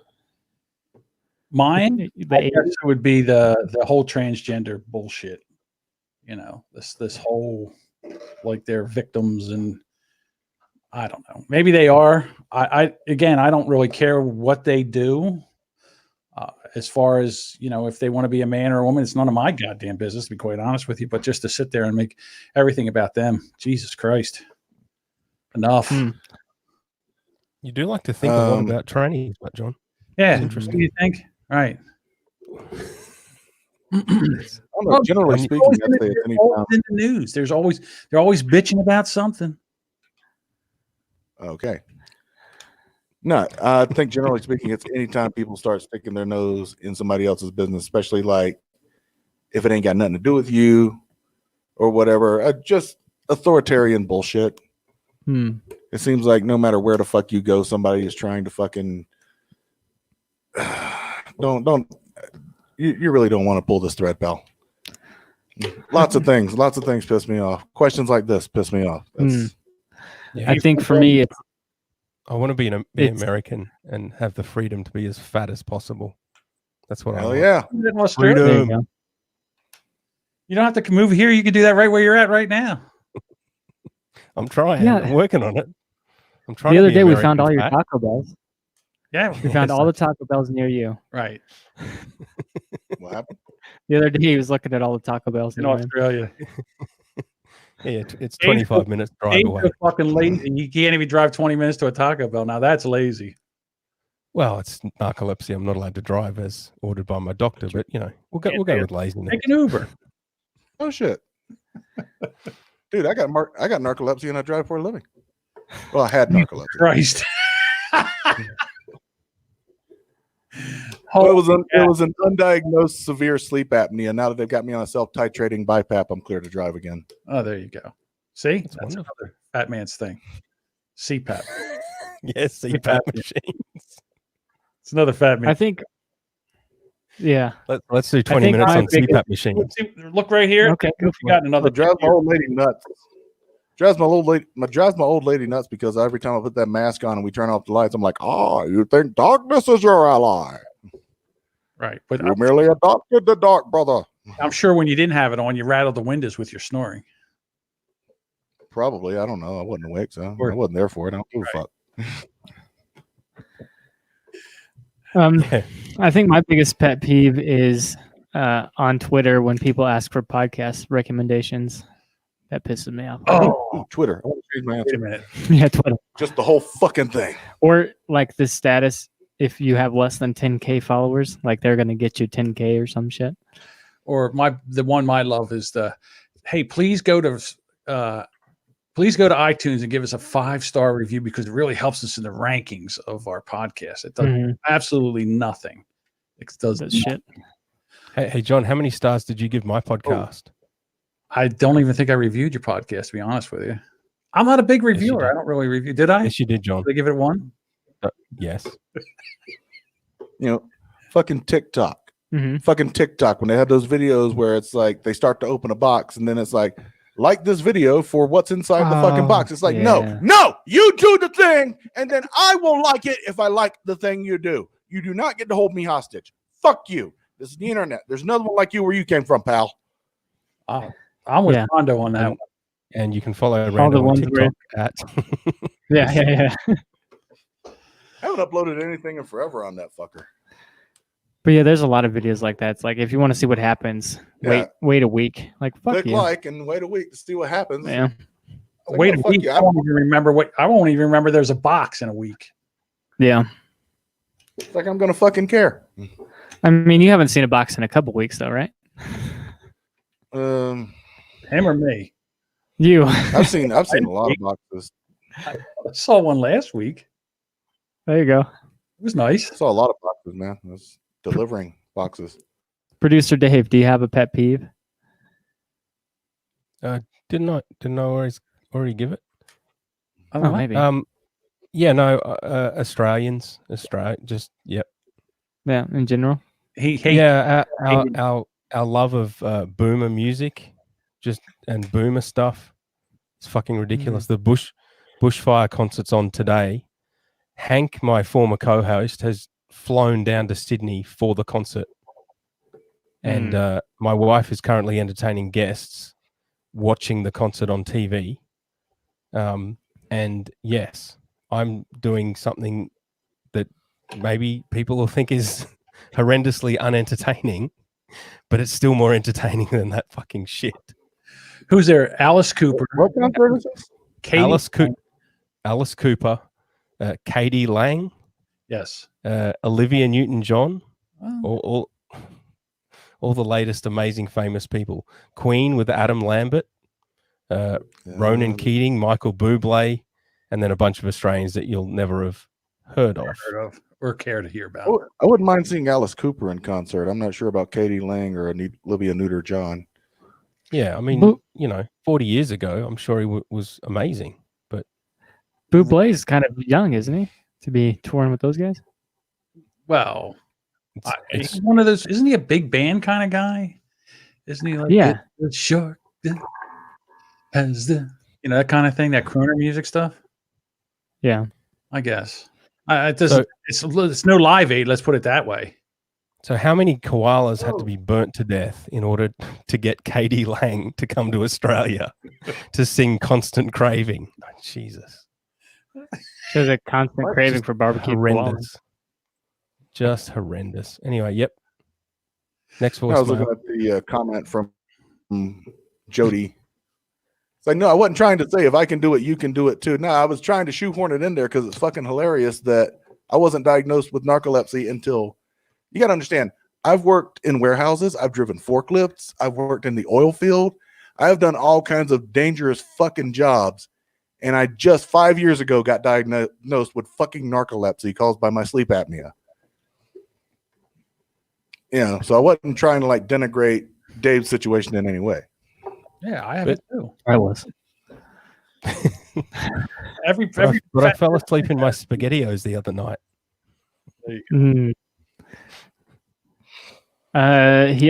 Mine, I guess it would be the whole transgender bullshit. You know, this whole like they're victims, and I don't know. Maybe they are. I don't really care what they do, as far as, if they want to be a man or a woman, it's none of my goddamn business, to be quite honest with you. But just to sit there and make everything about them, Jesus Christ, enough. You do like to think a lot about trannies, but John. Yeah, It's interesting. what do you think? Right. I don't know, generally speaking, I'd say it's any time. In the news, they're always bitching about something. Okay. No, I think generally speaking, it's anytime people start sticking their nose in somebody else's business, especially like if it ain't got nothing to do with you or whatever, just authoritarian bullshit. It seems like no matter where the fuck you go, somebody is trying to fucking you really don't want to pull this thread, pal. Lots of things piss me off. Questions like this piss me off. I think for me, it's I want to be an American and have the freedom to be as fat as possible. That's what I want. Yeah. In Australia, you don't have to move here. You can do that right where you're at right now. I'm trying. Yeah. I'm working on it. I'm trying. The to other be day we American found all your fat. Taco Bells. Yeah, We found all the Taco Bells near you. right What happened? The other day he was looking at all the Taco Bells in near him. Australia. Yeah, it's 25 minutes drive away. Fucking lazy. You can't even drive 20 minutes to a Taco Bell. Now that's lazy. Well, it's narcolepsy. I'm not allowed to drive as ordered by my doctor, but we'll go with laziness. Take an Uber. Oh shit, dude! I got narcolepsy and I drive for a living. Well, I had narcolepsy. Christ. Well, it was an undiagnosed severe sleep apnea. Now that they've got me on a self-titrating BiPAP, I'm clear to drive again. Oh, there you go. See, That's wonderful. another fat man's thing. CPAP. Yes, CPAP machines. It's another fat man. I think. Yeah. Let's do 20 minutes my on biggest- CPAP machines. Look right here. Okay, go You for got another It drives my old lady nuts. Drives my old lady nuts because every time I put that mask on and we turn off the lights, I'm like, you think darkness is your ally? Right, but You merely adopted the dark, brother. I'm sure when you didn't have it on, you rattled the windows with your snoring. Probably, I don't know. I wasn't awake, so I wasn't there for it. I don't give a fuck. I think my biggest pet peeve is on Twitter when people ask for podcast recommendations. That pisses me off. Ooh, Twitter. I want to change my Wait a answer. minute. Yeah, Twitter. Just the whole fucking thing. Or like the status, if you have less than 10K followers, like they're going to get you 10K or some shit. Or the one I love is hey, please go to iTunes and give us a 5-star review because it really helps us in the rankings of our podcast. It does absolutely nothing. It does That shit. Hey, John, how many stars did you give my podcast? I don't even think I reviewed your podcast, to be honest with you. I'm not a big reviewer. did. I don't really review. Did I? Yes, you did, John. Did I give it 1? Yes. Fucking TikTok. Fucking TikTok, when they have those videos where it's like they start to open a box and then it's like this video for what's inside the fucking box. It's like, no, you do the thing and then I will like it if I like the thing you do. You do not get to hold me hostage. Fuck you. This is the internet. There's another one like you where you came from, pal. I'm with Rondo on that one. And you can follow All the Randall on ones TikTok at Yeah. I haven't uploaded anything in forever on that fucker. But yeah, there's a lot of videos like that. It's like if you want to see what happens, wait a week. Like fuck Click you. like and wait a week to see what happens. Yeah. Like, Wait no, a fuck week. you. I won't even remember there's a box in a week. Yeah. It's like I'm gonna fucking care. I mean, you haven't seen a box in a couple weeks though, right? Him or me? You. I've seen a lot of boxes. I saw one last week. There you go. It was nice. I saw a lot of boxes, man. I was delivering boxes. Producer Dave, do you have a pet peeve? didn't I already give it? Oh, maybe. Australians. Yep. Yeah, in general. Our love of boomer music, and boomer stuff. It's fucking ridiculous. The bushfire concert's on today. Hank, my former co-host, has flown down to Sydney for the concert, and my wife is currently entertaining guests, watching the concert on TV. And yes, I'm doing something that maybe people will think is horrendously unentertaining, but it's still more entertaining than that fucking shit. Who's there? Alice Cooper. What concert is this? Katie. Alice Cooper, Katie Lang, Yes. Olivia Newton-John, Oh. all the latest amazing famous people. Queen with Adam Lambert, Ronan Keating, Michael Bublé, and then a bunch of Australians that you'll never have heard of. Or care to hear about. I wouldn't mind seeing Alice Cooper in concert. I'm not sure about Katie Lang or Olivia Newton-John. Yeah, I mean, 40 years ago, I'm sure he was amazing. But Bublé's kind of young, isn't he, to be touring with those guys? Well, he's one of those. Isn't he a big band kind of guy? Isn't he like the shark has the that kind of thing, that crooner music stuff? Yeah, I guess. It's no Live Aid. Let's put it that way. So how many koalas had to be burnt to death in order to get Katie Lang to come to Australia to sing Constant Craving? Oh, Jesus. There's a constant craving for barbecue. Horrendous. Just horrendous. Anyway, yep. Next voice. I was looking at the comment from Jody. It's like, no, I wasn't trying to say if I can do it, you can do it too. No, I was trying to shoehorn it in there because it's fucking hilarious that I wasn't diagnosed with narcolepsy until. You got to understand, I've worked in warehouses. I've driven forklifts. I've worked in the oil field. I've done all kinds of dangerous fucking jobs. And I just 5 years ago got diagnosed with fucking narcolepsy caused by my sleep apnea. So I wasn't trying to like denigrate Dave's situation in any way. Yeah, I have it too. I was. But I fell asleep in my SpaghettiOs the other night. There you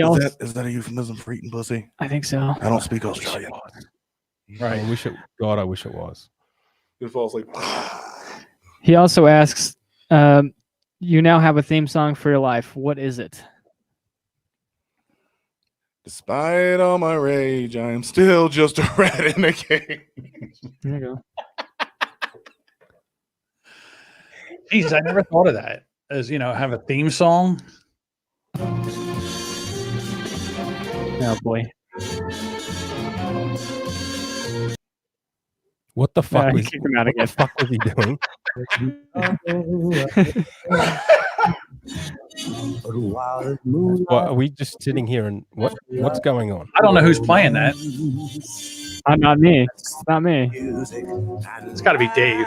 go. Is that a euphemism for eating pussy? I think so. I don't speak Australian. Right. I wish it was. You fall asleep. He also asks, you now have a theme song for your life. What is it? Despite all my rage, I am still just a rat in the game. There you go. Jesus, I never thought of that. As have a theme song. Oh boy. What the fuck was kicked him out again. What the fuck was he doing? What, are we just sitting here and what's going on? I don't know who's playing that. Not me. It's not me. It's got to be Dave.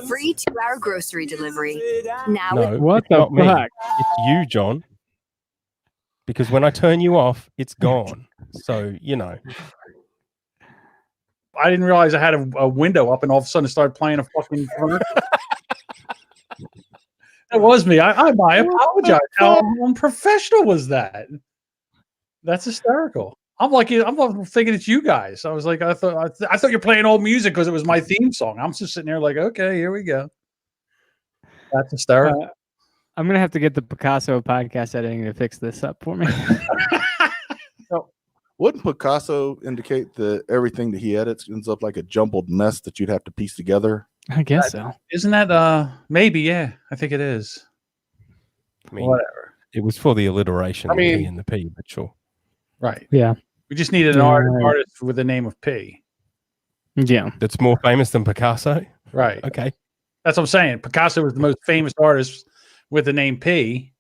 Free 2-hour grocery delivery. Now No, what it's the not me. fuck? It's you, John. Because when I turn you off, it's gone. So, I didn't realize I had a window up, and all of a sudden it started playing a fucking commercial. That was me. I apologize. How unprofessional was that? That's hysterical. I'm thinking it's you guys. I was like, I thought you're playing old music because it was my theme song. I'm just sitting there like, okay, here we go. That's hysterical. I'm gonna have to get the Picasso podcast editing to fix this up for me. Wouldn't Picasso indicate that everything that he edits ends up like a jumbled mess that you'd have to piece together? I guess so. Isn't that maybe? Yeah, I think it is. I mean, whatever. It was for the alliteration, the P and the P, but sure. Right. Yeah. We just needed an artist with the name of P. Yeah. That's more famous than Picasso? Right. Okay. That's what I'm saying. Picasso was the most famous artist with the name P.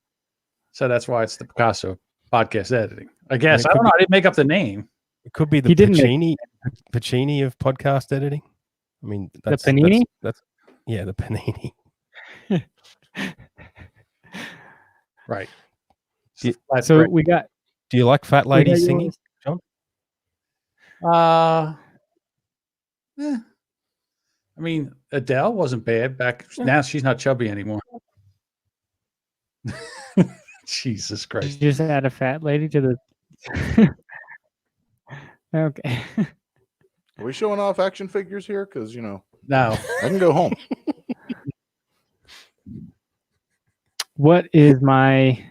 So that's why it's the Picasso podcast editing. I guess. I don't know. I didn't make up the name. It could be the Pacini of podcast editing. I mean, that's, the Panini? That's the Panini. Right. So we got. Do you like fat ladies singing, John? I mean, Adele wasn't bad back. Now she's not chubby anymore. Jesus Christ! You just add a fat lady to the. Okay. Are we showing off action figures here? Because no, I can go home. What is my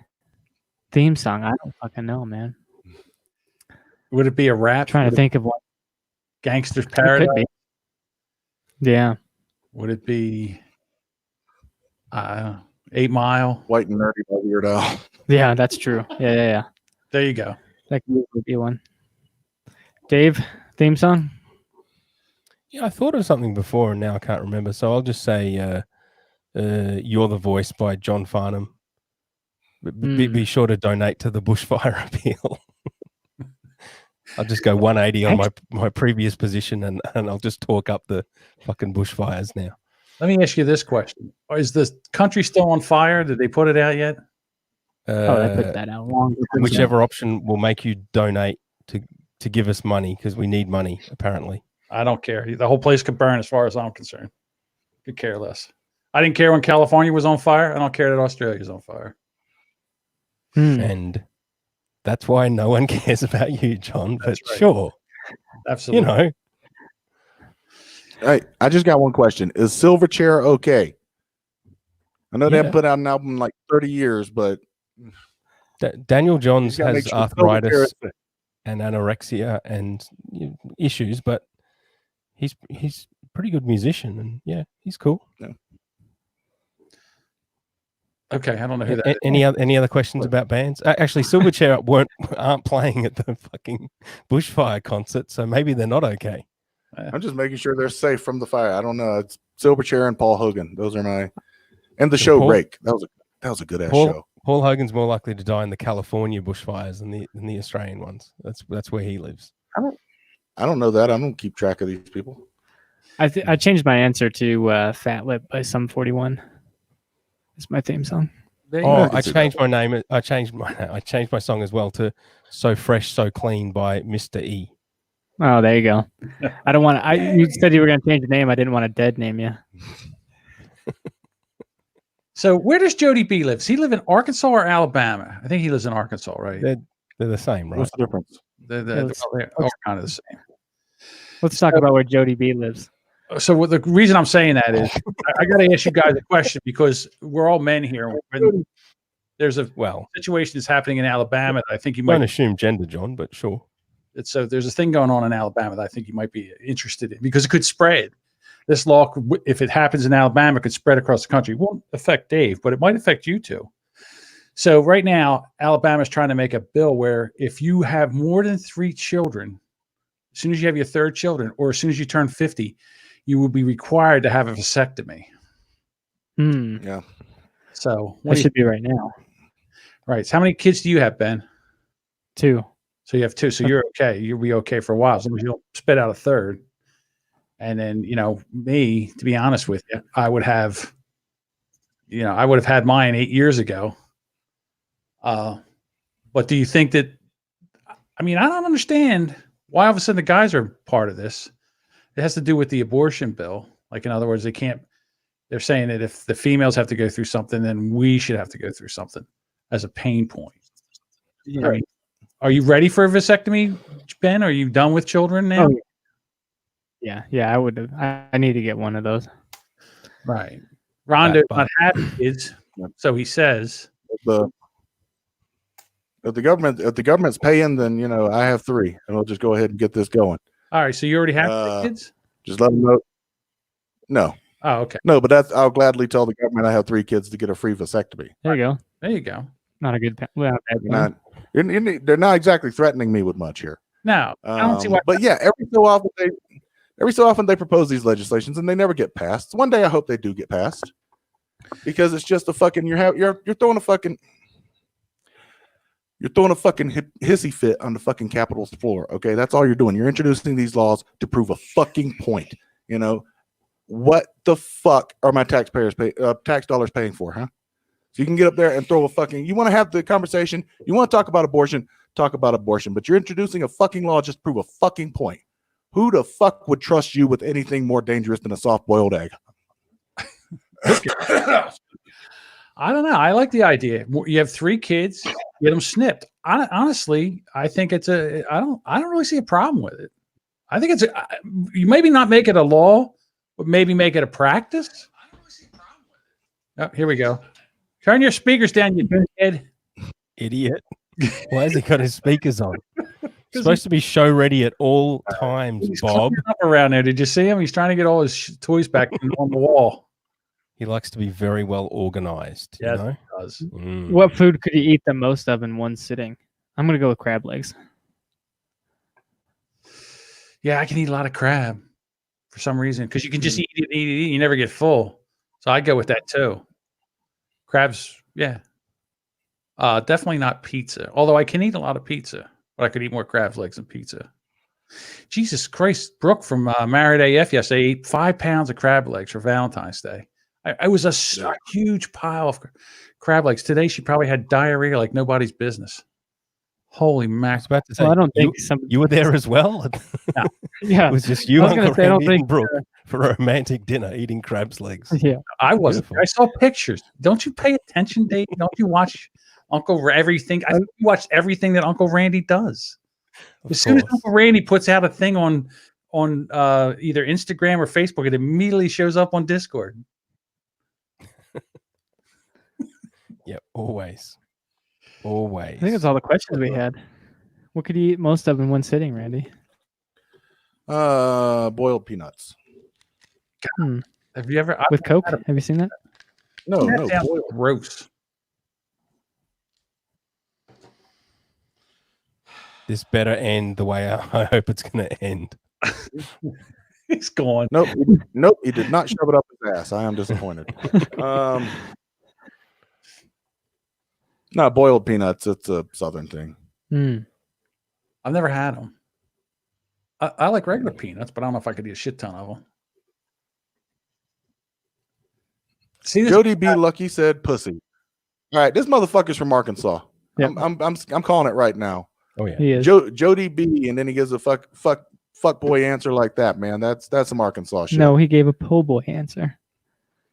theme song? I don't fucking know, man. Would it be a rap? Trying to think of what. Gangster's Paradise. It could be. Yeah. Would it be? 8 Mile. White and Nerdy by Weird Al. Yeah, that's true. Yeah. There you go. That could be one. Dave, theme song? Yeah, I thought of something before and now I can't remember. So I'll just say You're the Voice by John Farnham. Be sure to donate to the bushfire appeal. I'll just go 180 on my previous position and I'll just talk up the fucking bushfires now. Let me ask you this question. Is the country still on fire? Did they put it out yet? They put that out long. Whichever option will make you donate to give us money, because we need money, apparently. I don't care. The whole place could burn as far as I'm concerned. Could care less. I didn't care when California was on fire. I don't care that Australia's on fire. And that's why no one cares about you, John. But That's right. Sure. Absolutely. You know. Hey, I just got one question. Is Silverchair okay? I know they haven't put out an album in like 30 years, but Daniel Johns gotta has make sure arthritis Silverchair and anorexia and issues, but he's a pretty good musician, and yeah, he's cool. Yeah. Okay, I don't know who that is. Any other questions about bands? Actually, Silverchair aren't playing at the fucking bushfire concert, so maybe they're not okay. I'm just making sure they're safe from the fire. I don't know. It's Silverchair and Paul Hogan. Those are my, and the show Rake. That was a good ass show. Paul Hogan's more likely to die in the California bushfires than the Australian ones. That's where he lives. I don't know that. I don't keep track of these people. I changed my answer to Fat Lip by Sum 41. It's my theme song. I changed my name. I changed my song as well to So Fresh, So Clean by Mr. E. Oh, there you go. I don't want to. You said you were going to change the name. I didn't want to dead name you. So where does Jody B live? Does he live in Arkansas or Alabama? I think he lives in Arkansas, right? They're the same, right? What's the difference? They're all kind of the same. Let's talk about where Jody B lives. So the reason I'm saying that is I got to ask you guys a question, because we're all men here. When there's a situation that's happening in Alabama that I think you might don't assume gender, John, but sure. So there's a thing going on in Alabama that I think you might be interested in, because it could spread. This law, if it happens in Alabama, could spread across the country. It won't affect Dave, but it might affect you too. So right now, Alabama is trying to make a bill where if you have more than 3 children, as soon as you have your 3rd children, or as soon as you turn 50, you will be required to have a vasectomy. Yeah. So that should be right now. Right. So how many kids do you have, Ben? 2. So you have 2. So you're okay. You'll be okay for a while, as long as you don't spit out a 3rd. And then, me, to be honest with you, I would have had mine 8 years ago. But do you think that, I don't understand why all of a sudden the guys are part of this. It has to do with the abortion bill. Like, in other words, they're saying that if the females have to go through something, then we should have to go through something as a pain point. Yeah. Are you ready for a vasectomy, Ben? Are you done with children now? Oh, yeah, I would have. I need to get one of those. Right. Rhonda not having kids, so he says. If the government's paying, then I have 3, and we'll just go ahead and get this going. All right, so you already have 3 kids? Just let them know. No. Oh, okay. No, but I'll gladly tell the government I have 3 kids to get a free vasectomy. There you go. There you go. Not a good. They're not exactly threatening me with much here. No, I don't see why. But yeah, every so often they propose these legislations and they never get passed. One day I hope they do get passed, because it's just a fucking you're throwing a fucking hissy fit on the fucking Capitol's floor. Okay, that's all you're doing. You're introducing these laws to prove a fucking point. What the fuck are my tax dollars paying for, huh? So you can get up there and throw a fucking. You want to have the conversation. You want to talk about abortion. Talk about abortion. But you're introducing a fucking law just to prove a fucking point. Who the fuck would trust you with anything more dangerous than a soft-boiled egg? I don't know. I like the idea. You have 3 kids, get them snipped. Honestly, I think it's I don't really see a problem with it. I think you maybe not make it a law, but maybe make it a practice. I don't really see a problem with it. Oh, here we go. Turn your speakers down, you dickhead. Idiot. Why has he got his speakers on? Supposed to be show ready at all times, he's Bob. up around there. Did you see him? He's trying to get all his toys back on the wall. He likes to be very well organized. Yes, You know? it does. Mm. What food could you eat the most of in one sitting? I'm gonna go with crab legs. Yeah, I can eat a lot of crab for some reason because you can just eat it, eat it, eat it. You never get full. So I go with that too. Crabs, yeah. Definitely not pizza. Although I can eat a lot of pizza, but I could eat more crab legs than pizza. Jesus Christ, Brooke from Married AF yesterday ate 5 pounds of crab legs for Valentine's Day. I was a huge pile of crab legs. Today she probably had diarrhea like nobody's business. Holy I was mac! about to say, Well, I don't you, think you were there as well. No. Yeah, It was just you, I was gonna Uncle say, I don't Randy, and think, Brooke for a romantic dinner eating crab's legs. Yeah, I wasn't. Beautiful. I saw pictures. Don't you pay attention, Dave? Don't you watch everything? I think you watch everything that Uncle Randy does. Of As soon as course. Uncle Randy puts out a thing on either Instagram or Facebook, it immediately shows up on Discord. Yep, always. Always. I think that's all the questions we had. What could you eat most of in one sitting, Randy? Boiled peanuts. Have you ever With Coke? Have you seen that? No, That no. sounds Boiled. gross. This better end the way I hope it's going to end. He's gone. Nope. He did not shove it up his ass. I am disappointed. Not boiled peanuts. It's a southern thing. I've never had them. I like regular peanuts, but I don't know if I could eat a shit ton of them. See, this Jody B. Lucky said pussy. All right, this motherfucker's from Arkansas. Yep. I'm calling it right now. Oh yeah. He is. Jody B. And then he gives a fuck boy answer like that, man. That's some Arkansas shit. No, he gave a po' boy answer.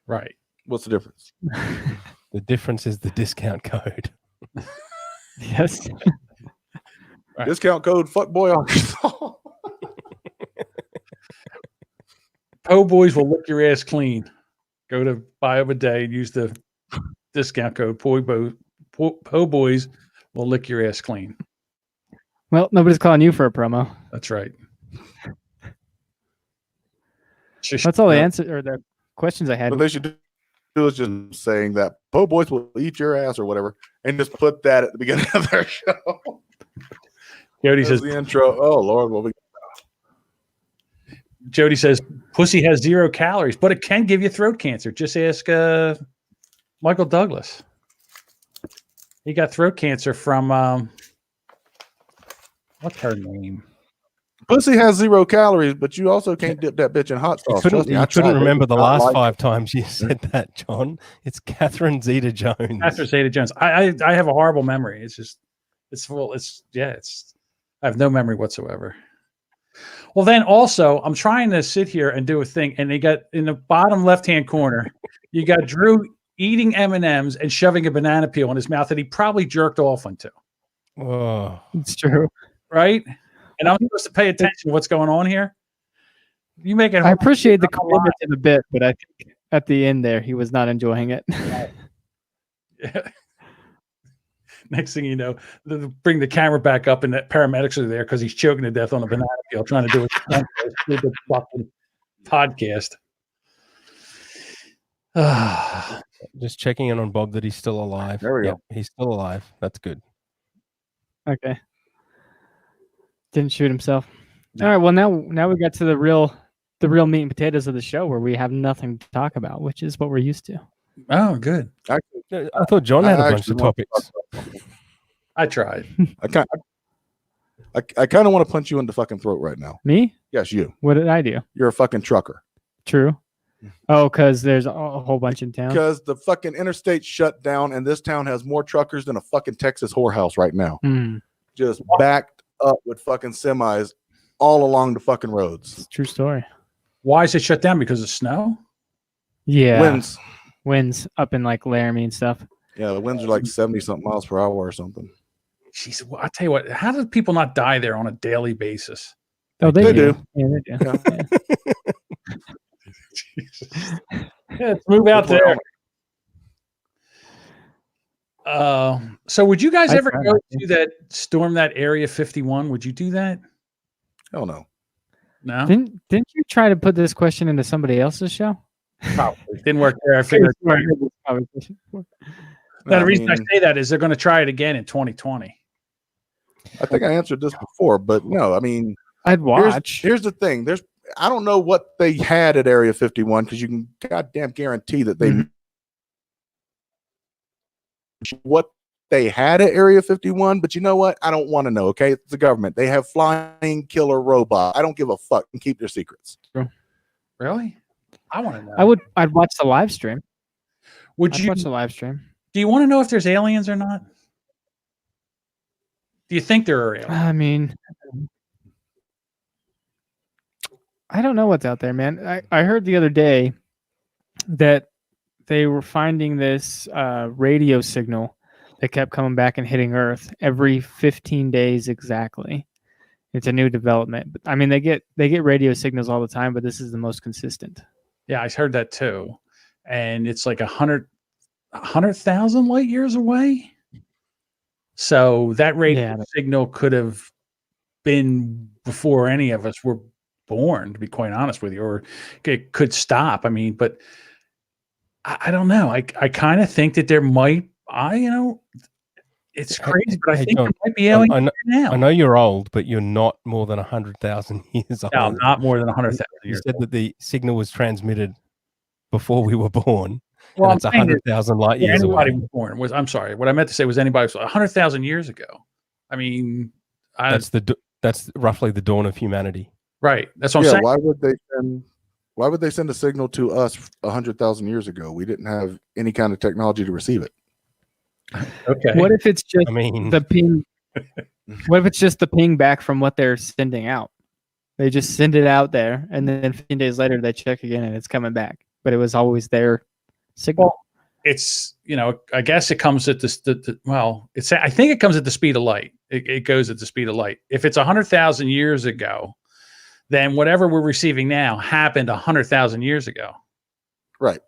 right. What's the difference? The difference is the discount code. Yes. Right. Discount code fuckboy Arkansas. Po boys will lick your ass clean. Go to buy up a day and use the discount code. Po boys will lick your ass clean. Well, nobody's calling you for a promo. That's right. That's all the answers or the questions I had. What they should do is just saying that po boys will eat your ass or whatever, and just put that at the beginning of their show. Jody As says the intro. Oh Lord, what we Jody says pussy has 0 calories, but it can give you throat cancer. Just ask Michael Douglas. He got throat cancer from what's her name? Pussy has 0 calories, but you also can't dip that bitch in hot sauce. You Trust me, I couldn't tried it. remember the I last like 5 times you said that, John. It's Catherine Zeta-Jones. Catherine Zeta-Jones. I have a horrible memory. It's just I have no memory whatsoever. Well, then also I'm trying to sit here and do a thing, and they got in the bottom left-hand corner, you got Drew eating M&Ms and shoving a banana peel in his mouth that he probably jerked off into. Oh, It's true. Right? And I'm supposed to pay attention to what's going on here. You make it. I appreciate the commitment to the bit, but I think at the end there, he was not enjoying it. Yeah. Next thing you know, they bring the camera back up, and the paramedics are there because he's choking to death on a banana peel, trying to do a stupid fucking podcast. just checking in on Bob that he's still alive. There we go. He's still alive. That's good. Okay. Didn't shoot himself. All right. Well, now we got to the real meat and potatoes of the show, where we have nothing to talk about, which is what we're used to. Oh, good. I thought John had a bunch actually of want to topics. I tried. I kind of want to punch you in the fucking throat right now. Me? Yes, you. What did I do? You're a fucking trucker. True. Oh, because there's a whole bunch in town. Because the fucking interstate shut down, and this town has more truckers than a fucking Texas whorehouse right now. Just backed up with fucking semis all along the fucking roads. True story. Why is it shut down? Because of snow? Yeah. Winds up in like Laramie and stuff. Yeah, the winds are like 70 something miles per hour or something. Jeez, well, I'll tell you what. How do people not die there on a daily basis? Oh, they do. do. Yeah, they do. Yeah. Yeah, let's move out there. So would you guys ever go to storm that Area 51? Would you do that? Hell no. No. Didn't you try to put this question into somebody else's show? Probably didn't work there. I figured. The reason I say that is they're going to try it again in 2020. I think I answered this before, but no, I mean, I'd watch. Here's the thing. I don't know what they had at Area 51 because you can goddamn guarantee that they what they had at Area 51. But you know what? I don't want to know. Okay, it's the government. They have flying killer robots. I don't give a fuck and keep their secrets. Really? I want to know. I'd watch the live stream. Would you watch the live stream? Do you want to know if there's aliens or not? Do you think there are aliens? I mean, I don't know what's out there, man. I heard the other day that they were finding this radio signal that kept coming back and hitting Earth every 15 days exactly. It's a new development. But I mean, they get radio signals all the time, but this is the most consistent. Yeah, I heard that too. And it's like 100,000 light years away. So that radio signal could have been before any of us were born, to be quite honest with you, or it could stop. I mean, but I don't know. I kind of think that there might, it's crazy, but I think there might be aliens now. I know you're old, but you're not more than 100,000 years old. No, not more than 100,000 years. You said that the signal was transmitted before we were born. Well, and it's 100,000 light years anybody away. Was born. I'm sorry. What I meant to say was anybody was 100,000 years ago. I mean, that's roughly the dawn of humanity. Right. That's what I'm saying. Why would they send a signal to us 100,000 years ago? We didn't have any kind of technology to receive it. Okay. What if it's just the ping? What if it's just the ping back from what they're sending out? They just send it out there, and then 15 days later they check again, and it's coming back. But it was always their signal. Well, it's I guess it comes at I think it comes at the speed of light. It goes at the speed of light. If it's 100,000 years ago, then whatever we're receiving now happened 100,000 years ago. Right.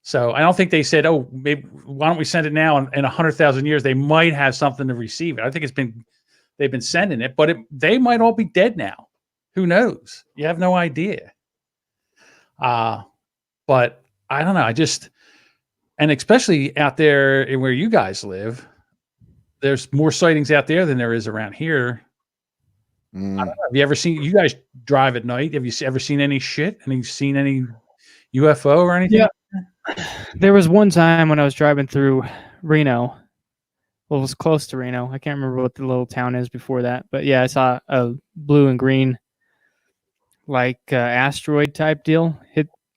So I don't think they said, "Oh, maybe why don't we send it now?" In 100,000 years, they might have something to receive it. I think they've been sending it, but they might all be dead now. Who knows? You have no idea. But I don't know. And especially out there where you guys live, there's more sightings out there than there is around here. I don't know. Have you ever seen? You guys drive at night. Have you ever seen any shit? Seen any UFO or anything? Yeah. There was one time when I was driving through Reno. Well, it was close to Reno. I can't remember what the little town is before that, but yeah, I saw a blue and green, like asteroid type deal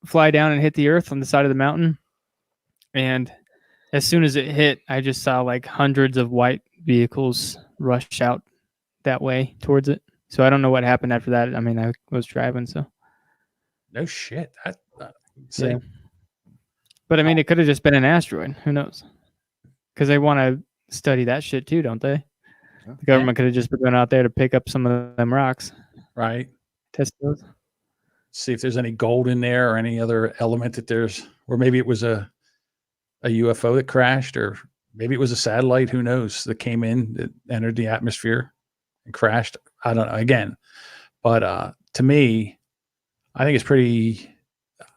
fly down and hit the Earth on the side of the mountain. And as soon as it hit, I just saw like hundreds of white vehicles rush out that way towards it. So I don't know what happened after that. I mean, I was driving, so. No shit. Yeah. But I mean, it could have just been an asteroid. Who knows? Because they want to study that shit too, don't they? The government could have just been going out there to pick up some of them rocks. Right. Test those. See if there's any gold in there or any other element or maybe it was a UFO that crashed, or maybe it was a satellite, who knows, that came in, that entered the atmosphere and crashed. I don't know, again. But to me, I think it's pretty,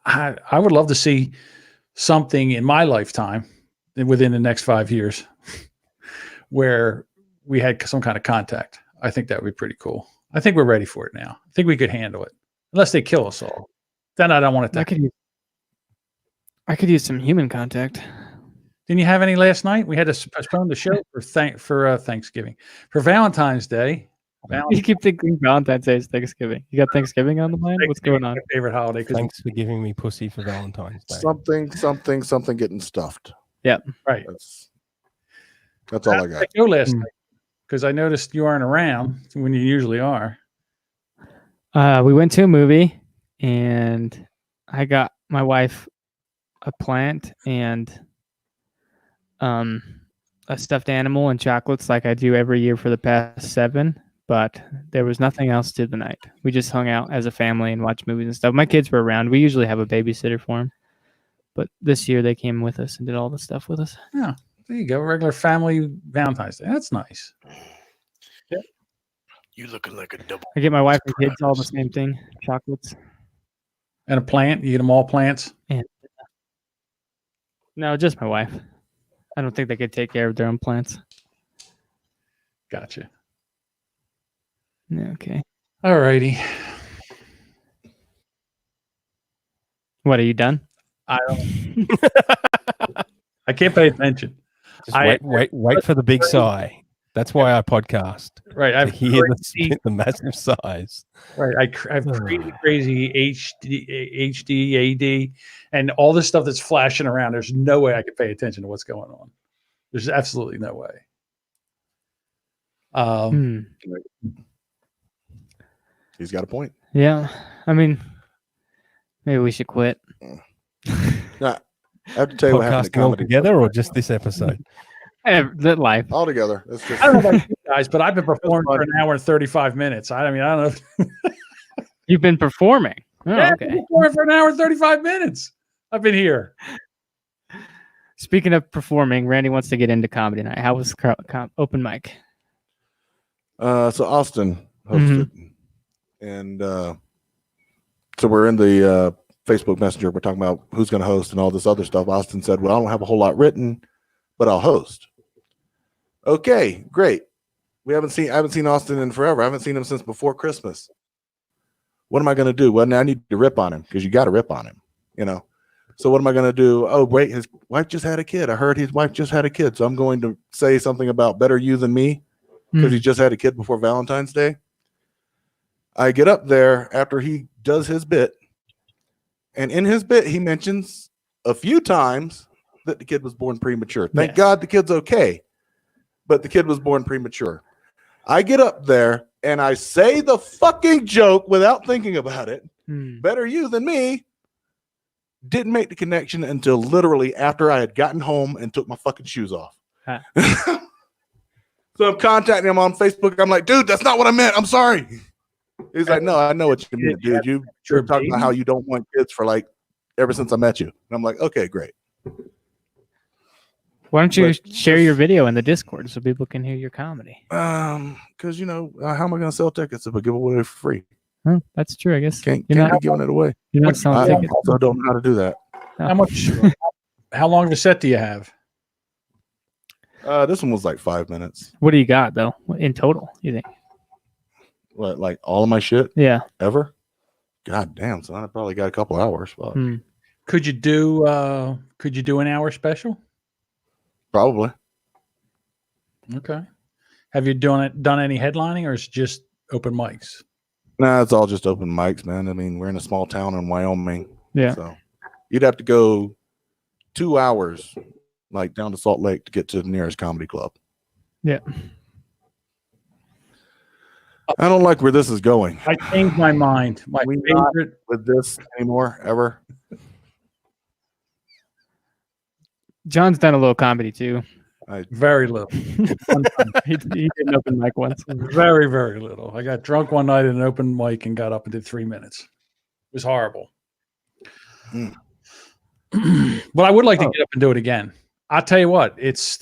I would love to see something in my lifetime within the next 5 years where we had some kind of contact. I think that would be pretty cool. I think we're ready for it now. I think we could handle it, unless they kill us all. Then I don't want it to. I could use some human contact. Didn't you have any last night? We had to postpone the show for Thanksgiving, for Valentine's Day. You keep thinking Valentine's Day is Thanksgiving. You got Thanksgiving on the mind? What's going on? My favorite holiday. Thanks for giving me pussy for Valentine's Day. Something getting stuffed. Yeah, right. That's all I got. Go last night because I noticed you aren't around when you usually are. We went to a movie, and I got my wife a plant and a stuffed animal and chocolates like I do every year for the past 7. But there was nothing else to the night. We just hung out as a family and watched movies and stuff. My kids were around. We usually have a babysitter for them. But this year they came with us and did all the stuff with us. Yeah, there you go. Regular family Valentine's Day. That's nice. Yeah. You looking like a double. I get my wife and kids all the same thing, chocolates. And a plant? You get them all plants? And no, just my wife. I don't think they could take care of their own plants. Gotcha. Okay. All righty. What, are you done? I don't. I can't pay attention. Just wait for the big sigh. That's why I podcast. Right. To hear the massive size. Right. I have crazy HD, AD, and all this stuff that's flashing around. There's no way I could pay attention to what's going on. There's absolutely no way. He's got a point. Yeah. I mean, maybe we should quit. Nah, I have to tell you what happened to Podcasting all comedy together or just this episode? Life. all together. That's just, I don't know about you guys, but I've been performing for an hour and 35 minutes. I mean, I don't know. You've been performing. Oh, Yeah, I've okay. been performing for an hour and 35 minutes. I've been here. Speaking of performing, Randy wants to get into comedy night. How was open mic? so Austin hosted, and so we're in the Facebook Messenger. We're talking about who's going to host and all this other stuff. Austin said, "Well, I don't have a whole lot written, but I'll host." Okay, great. I haven't seen Austin in forever. I haven't seen him since before Christmas. What am I going to do? Well, now I need to rip on him because you got to rip on him, you know. So what am I going to do? Oh, wait, his wife just had a kid. I heard his wife just had a kid. So I'm going to say something about better you than me because he just had a kid before Valentine's Day. I get up there after he does his bit. And in his bit, he mentions a few times that the kid was born premature. Thank God the kid's okay. But the kid was born premature. I get up there and I say the fucking joke without thinking about it. Better you than me. Didn't make the connection until literally after I had gotten home and took my fucking shoes off. So I'm contacting him on Facebook. I'm like, dude, that's not what I meant. I'm sorry. He's like, no, I know what you mean, dude. You're talking about how you don't want kids for like ever since I met you. And I'm like, okay, great. Why don't you share your video in the Discord so people can hear your comedy? Because you know, how am I going to sell tickets if I give it away for free? Huh, that's true, I guess. Can't be giving it away. You're not selling tickets. Also don't know how to do that. How much? How long of a set do you have? This one was like 5 minutes. What do you got though in total? You think? What, like all of my shit? Yeah. Ever? God damn, son! I probably got a couple hours. Could you do an hour special? Probably. Okay. Have you done any headlining, or is it just open mics? Nah, it's all just open mics, man. I mean, we're in a small town in Wyoming. Yeah. So you'd have to go 2 hours, like down to Salt Lake, to get to the nearest comedy club. Yeah. I don't like where this is going. I changed my mind. My favorite with this anymore ever. John's done a little comedy too. Very little. he did an open mic once. Very, very little. I got drunk one night at an open mic and got up and did 3 minutes. It was horrible. But I would like to get up and do it again. I'll tell you what, it's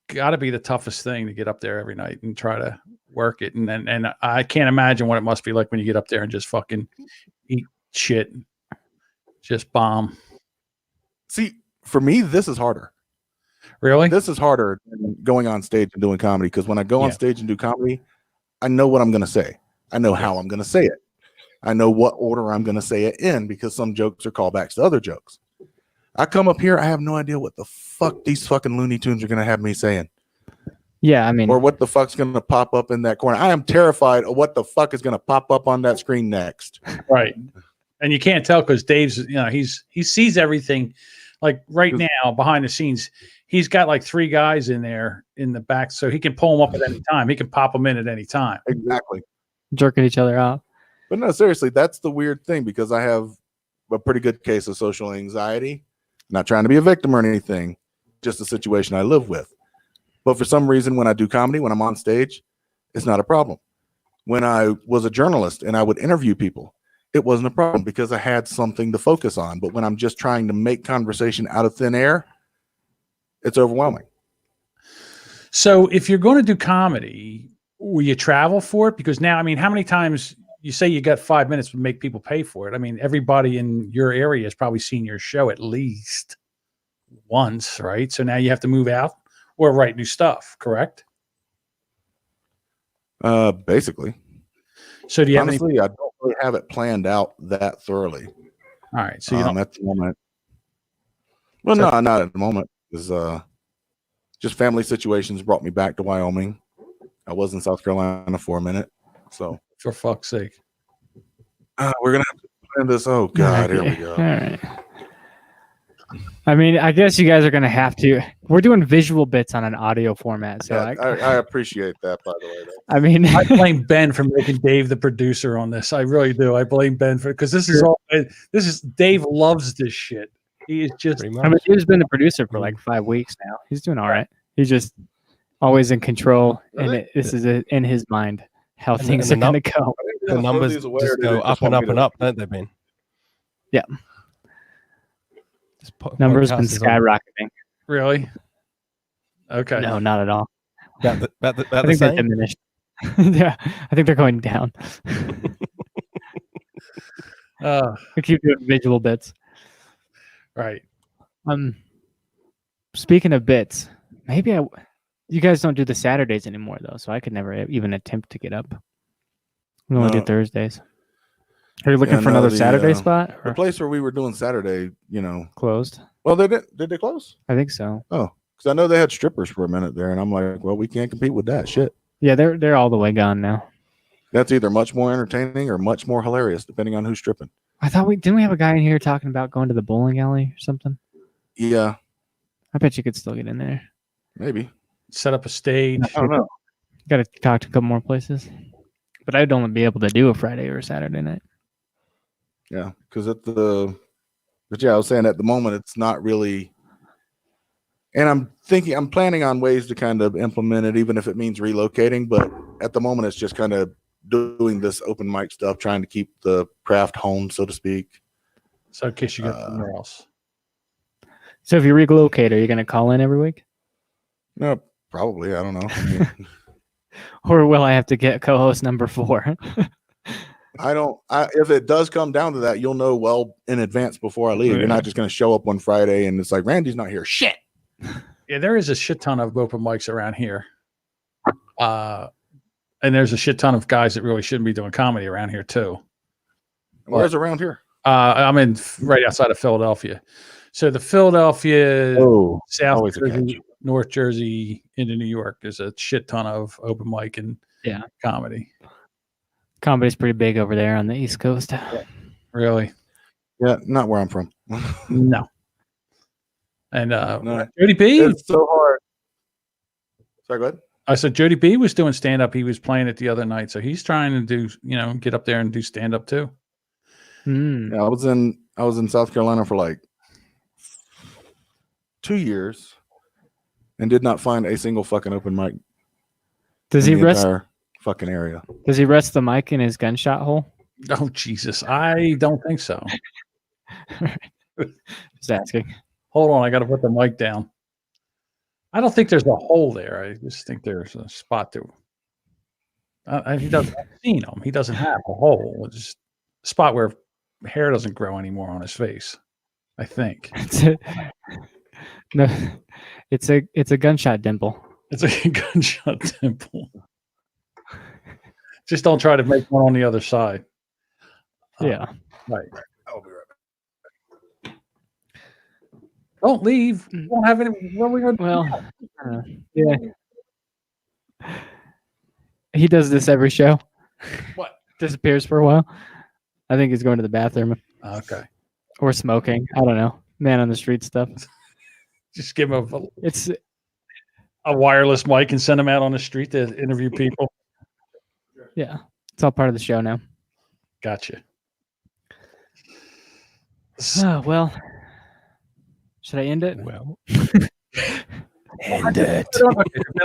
got to be the toughest thing to get up there every night and try to work it. And I can't imagine what it must be like when you get up there and just fucking eat shit, just bomb. See, for me, this is harder. Really? This is harder than going on stage and doing comedy, because when I go on stage and do comedy, I know what I'm going to say. I know how I'm going to say it. I know what order I'm going to say it in, because some jokes are callbacks to other jokes. I come up here, I have no idea what the fuck these fucking Looney Tunes are going to have me saying. Yeah, I mean, or what the fuck's going to pop up in that corner. I am terrified of what the fuck is going to pop up on that screen next. Right. And you can't tell because Dave's, he sees everything. Like right now, behind the scenes, he's got like 3 guys in there in the back, so he can pull them up at any time. He can pop them in at any time. Exactly. Jerking each other out. But no, seriously, that's the weird thing, because I have a pretty good case of social anxiety. Not trying to be a victim or anything, just a situation I live with. But for some reason, when I do comedy, when I'm on stage, it's not a problem. When I was a journalist and I would interview people, it wasn't a problem because I had something to focus on. But when I'm just trying to make conversation out of thin air, it's overwhelming. So if you're going to do comedy, will you travel for it? Because now, I mean, how many times you say you got 5 minutes to make people pay for it. I mean, everybody in your area has probably seen your show at least once, right? So now you have to move out or write new stuff, correct? Basically. So do you honestly, I don't really have it planned out that thoroughly. All right. So you don't at the moment. Well, no, not at the moment. Because just family situations brought me back to Wyoming. I was in South Carolina for a minute. So for fuck's sake. We're gonna have to plan this. Oh God, here we go. All right. I mean, I guess you guys are gonna have to. We're doing visual bits on an audio format, so Yeah, I appreciate that. By the way, though. I mean, I blame Ben for making Dave the producer on this. I really do. I blame Ben for because this is all. This is Dave loves this shit. He is just. I mean, he's been the producer for like 5 weeks now. He's doing all right. He's just always in control, and this is in his mind how things are gonna go. The numbers just go up and up and up, don't they, Ben? Yeah. Numbers been skyrocketing. Really? Okay. No, not at all. About I the think they're same? diminished. Yeah, I think they're going down. We keep doing visual bits. Right. Speaking of bits, maybe you guys don't do the Saturdays anymore though, so I could never even attempt to get up. We only do Thursdays. Are you looking for another Saturday spot? The place where we were doing Saturday, closed. Well, they did. Did they close? I think so. Oh, because I know they had strippers for a minute there, and I'm like, well, we can't compete with that shit. Yeah, they're all the way gone now. That's either much more entertaining or much more hilarious, depending on who's stripping. I thought didn't we have a guy in here talking about going to the bowling alley or something? Yeah. I bet you could still get in there. Maybe. Set up a stage. I don't know. Got to talk to a couple more places. But I'd only be able to do a Friday or a Saturday night. Yeah, because I was saying at the moment it's not really, and I'm planning on ways to kind of implement it, even if it means relocating. But at the moment, it's just kind of doing this open mic stuff, trying to keep the craft home, so to speak. So in case you get somewhere else. So if you relocate, are you going to call in every week? No, probably. I don't know. Or will I have to get co-host number 4? If it does come down to that, you'll know well in advance before I leave. Yeah. You're not just going to show up one Friday and it's like, Randy's not here. Shit. Yeah, there is a shit ton of open mics around here. And there's a shit ton of guys that really shouldn't be doing comedy around here too. Where's around here? I'm in right outside of Philadelphia. So the Philadelphia, South Jersey, North Jersey into New York, there's a shit ton of open mic and comedy. Comedy's pretty big over there on the East Coast. Really? Yeah, not where I'm from. No. And No. Jody B. It's so hard. Sorry, go ahead. I said Jody B was doing stand up. He was playing it the other night, so he's trying to do, get up there and do stand up too. Yeah, I was in South Carolina for like 2 years and did not find a single fucking open mic. Does he rest fucking area? Does he rest the mic in his gunshot hole? Oh Jesus, I don't think so. Just asking. Hold on, I got to put the mic down. I don't think there's a hole there. I just think there's a spot there. He doesn't. I've seen him. He doesn't have a hole. It's just a spot where hair doesn't grow anymore on his face. I think. No, it's a gunshot dimple. It's a gunshot dimple. Just don't try to make one on the other side. Yeah. Right. I'll be right back. Don't leave. You won't have any. What are we going to Well, yeah. He does this every show. What? Disappears for a while. I think he's going to the bathroom. Okay. Or smoking. I don't know. Man on the street stuff. Just give him It's a wireless mic and send him out on the street to interview people. Yeah. It's all part of the show now. Gotcha. Oh, well. Should I end it? Well, end it.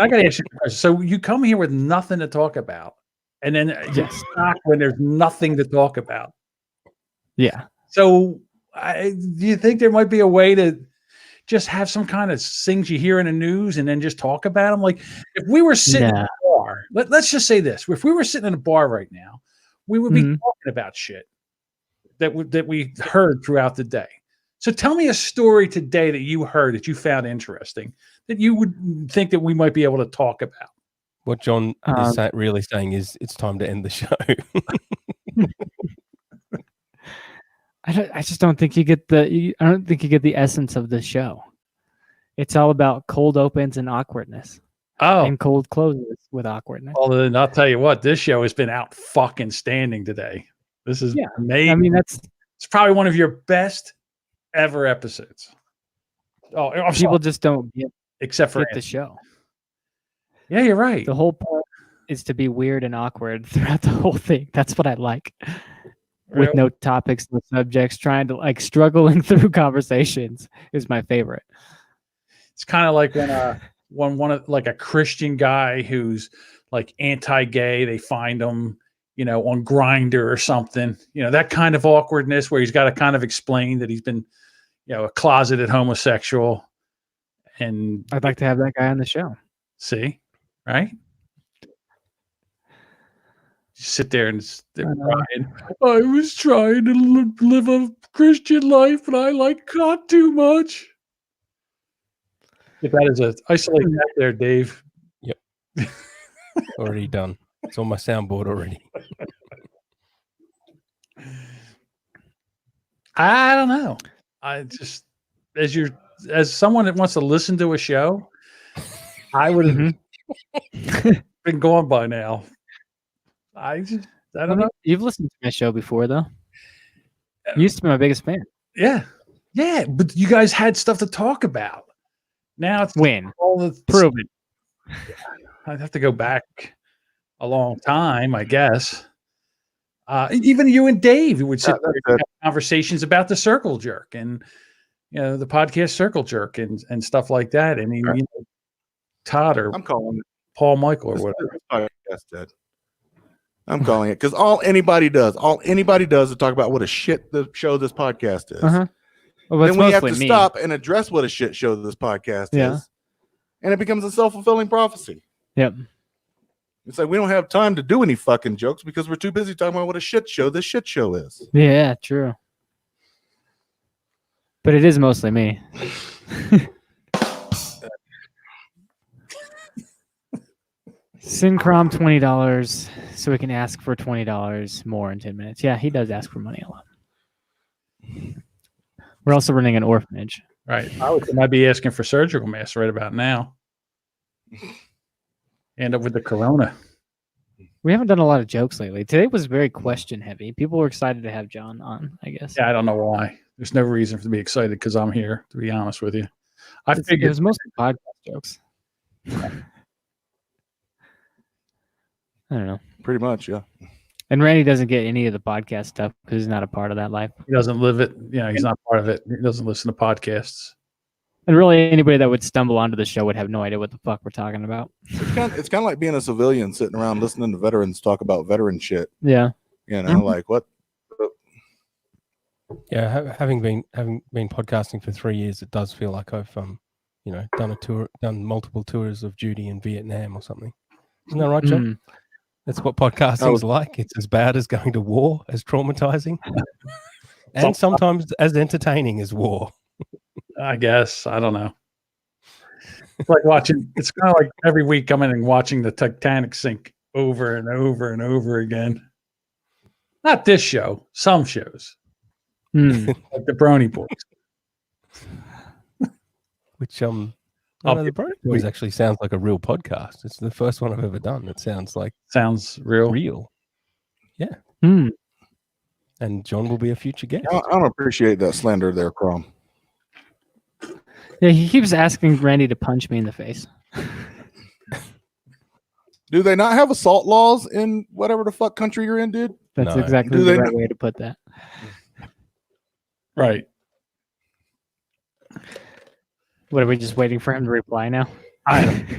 I got to ask you a question. So you come here with nothing to talk about, and then you stop when there's nothing to talk about. Yeah. So do you think there might be a way to just have some kind of things you hear in the news and then just talk about them? Like if we were sitting in a bar, let's just say this. If we were sitting in a bar right now, we would be talking about shit that we heard throughout the day. So tell me a story today that you heard that you found interesting that you would think that we might be able to talk about. What John is really saying is it's time to end the show. I just don't think you get I don't think you get the essence of the show. It's all about cold opens and awkwardness. Oh, and cold closes with awkwardness. Well, then I'll tell you what, this show has been out fucking standing today. This is amazing. I mean, it's probably one of your best ever episodes. Oh, people just don't get except for the show. Yeah, you're right. The whole point is to be weird and awkward throughout the whole thing. That's what I like. With no topics, no subjects, trying to like struggling through conversations is my favorite. It's kind of like when one of like a Christian guy who's like anti-gay, they find him, on Grindr or something, that kind of awkwardness where he's got to kind of explain that he's been, a closeted homosexual. And I'd like to have that guy on the show. See, right? You sit there and crying. I was trying to live a Christian life, and I like God too much. If that is isolate that there, Dave. Yep. Already done. It's on my soundboard already. I don't know. I just as someone that wants to listen to a show, I would have been gone by now. I don't know. You've listened to my show before, though. You used to be my biggest fan. Yeah. Yeah, but you guys had stuff to talk about. Now it's all the prove it. I'd have to go back a long time, I guess. Even you and Dave would sit there and have conversations about the Circle Jerk and the podcast Circle Jerk and stuff like that. I mean, Todd or I'm calling it Paul Michael or whatever. Podcast dead. I'm calling it because all anybody does is talk about what a shit the show this podcast is. Well, then we have to stop and address what a shit show this podcast is, and it becomes a self-fulfilling prophecy. Yep. It's like we don't have time to do any fucking jokes because we're too busy talking about what a shit show this shit show is. Yeah, true. But it is mostly me. Syncrom $20 so we can ask for $20 more in 10 minutes. Yeah, he does ask for money a lot. We're also running an orphanage. Right. I might be asking for surgical masks right about now. End up with the corona. We haven't done a lot of jokes lately. Today was very question heavy. People were excited to have John on, I guess. Yeah, I don't know why. There's no reason to be excited because I'm here, to be honest with you. I figured it was mostly podcast jokes. I don't know. Pretty much, yeah. And Randy doesn't get any of the podcast stuff because he's not a part of that life. He doesn't live it. He's not part of it. He doesn't listen to podcasts. And really, anybody that would stumble onto the show would have no idea what the fuck we're talking about. It's kind of like being a civilian sitting around listening to veterans talk about veteran shit. Yeah. Like what? Yeah, having been podcasting for 3 years, it does feel like I've done multiple tours of duty in Vietnam or something. Isn't that right, John? That's what podcasting's like. It's as bad as going to war, as traumatizing, and sometimes as entertaining as war. I guess. I don't know. It's like it's kind of like every week coming and watching the Titanic sink over and over and over again. Not this show, some shows. Like the Brony Boys. Which, the Brony Boys actually sounds like a real podcast. It's the first one I've ever done. It sounds real. Real. Yeah. And John will be a future guest. I don't appreciate that slander there, Crom. Yeah, he keeps asking Randy to punch me in the face. Do they not have assault laws in whatever the fuck country you're in, dude? That's exactly the right way to put that. Right. What, are we just waiting for him to reply now? I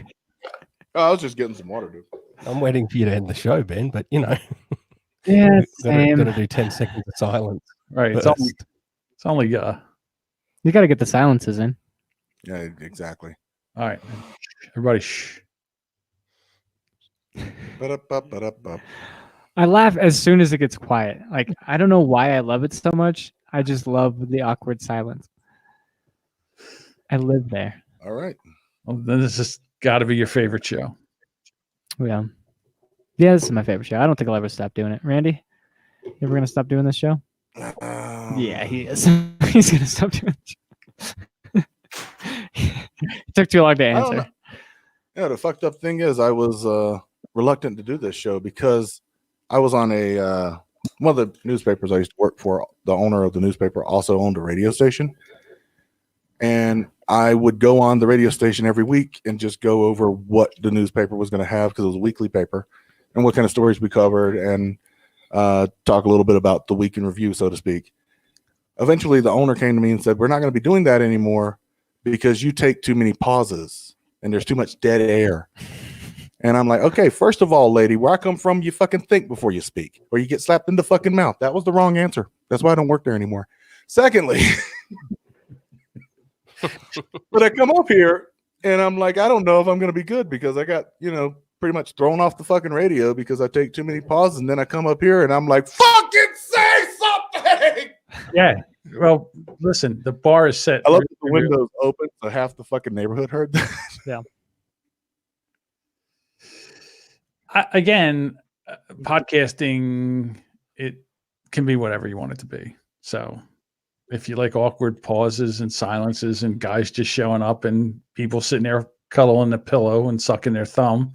was just getting some water, dude. I'm waiting for you to end the show, Ben, but Yeah, gonna do 10 seconds of silence. Right. It's only you got to get the silences in. Yeah, exactly. All right. Everybody shh. Ba-da-ba-ba-da-ba. I laugh as soon as it gets quiet. Like, I don't know why I love it so much. I just love the awkward silence. I live there. All right. Well, then this has got to be your favorite show. Yeah. Yeah, this is my favorite show. I don't think I'll ever stop doing it. Randy, you ever going to stop doing this show? Yeah, he is. He's going to stop doing it. It took too long to answer. Yeah, the fucked up thing is I was reluctant to do this show because I was on a one of the newspapers I used to work for. The owner of the newspaper also owned a radio station, and I would go on the radio station every week and just go over what the newspaper was going to have because it was a weekly paper and what kind of stories we covered and talk a little bit about the week in review, so to speak. Eventually, the owner came to me and said, "We're not going to be doing that anymore because you take too many pauses and there's too much dead air." And I'm like, okay, first of all, lady, where I come from, you fucking think before you speak or you get slapped in the fucking mouth. That was the wrong answer. That's why I don't work there anymore. Secondly, but I come up here and I'm like, I don't know if I'm going to be good because I got, pretty much thrown off the fucking radio because I take too many pauses. And then I come up here and I'm like, fucking say something. Yeah. Well, listen, the bar is set. I love that the windows open so half the fucking neighborhood heard that. Yeah. Again, podcasting, it can be whatever you want it to be. So if you like awkward pauses and silences and guys just showing up and people sitting there cuddling the pillow and sucking their thumb,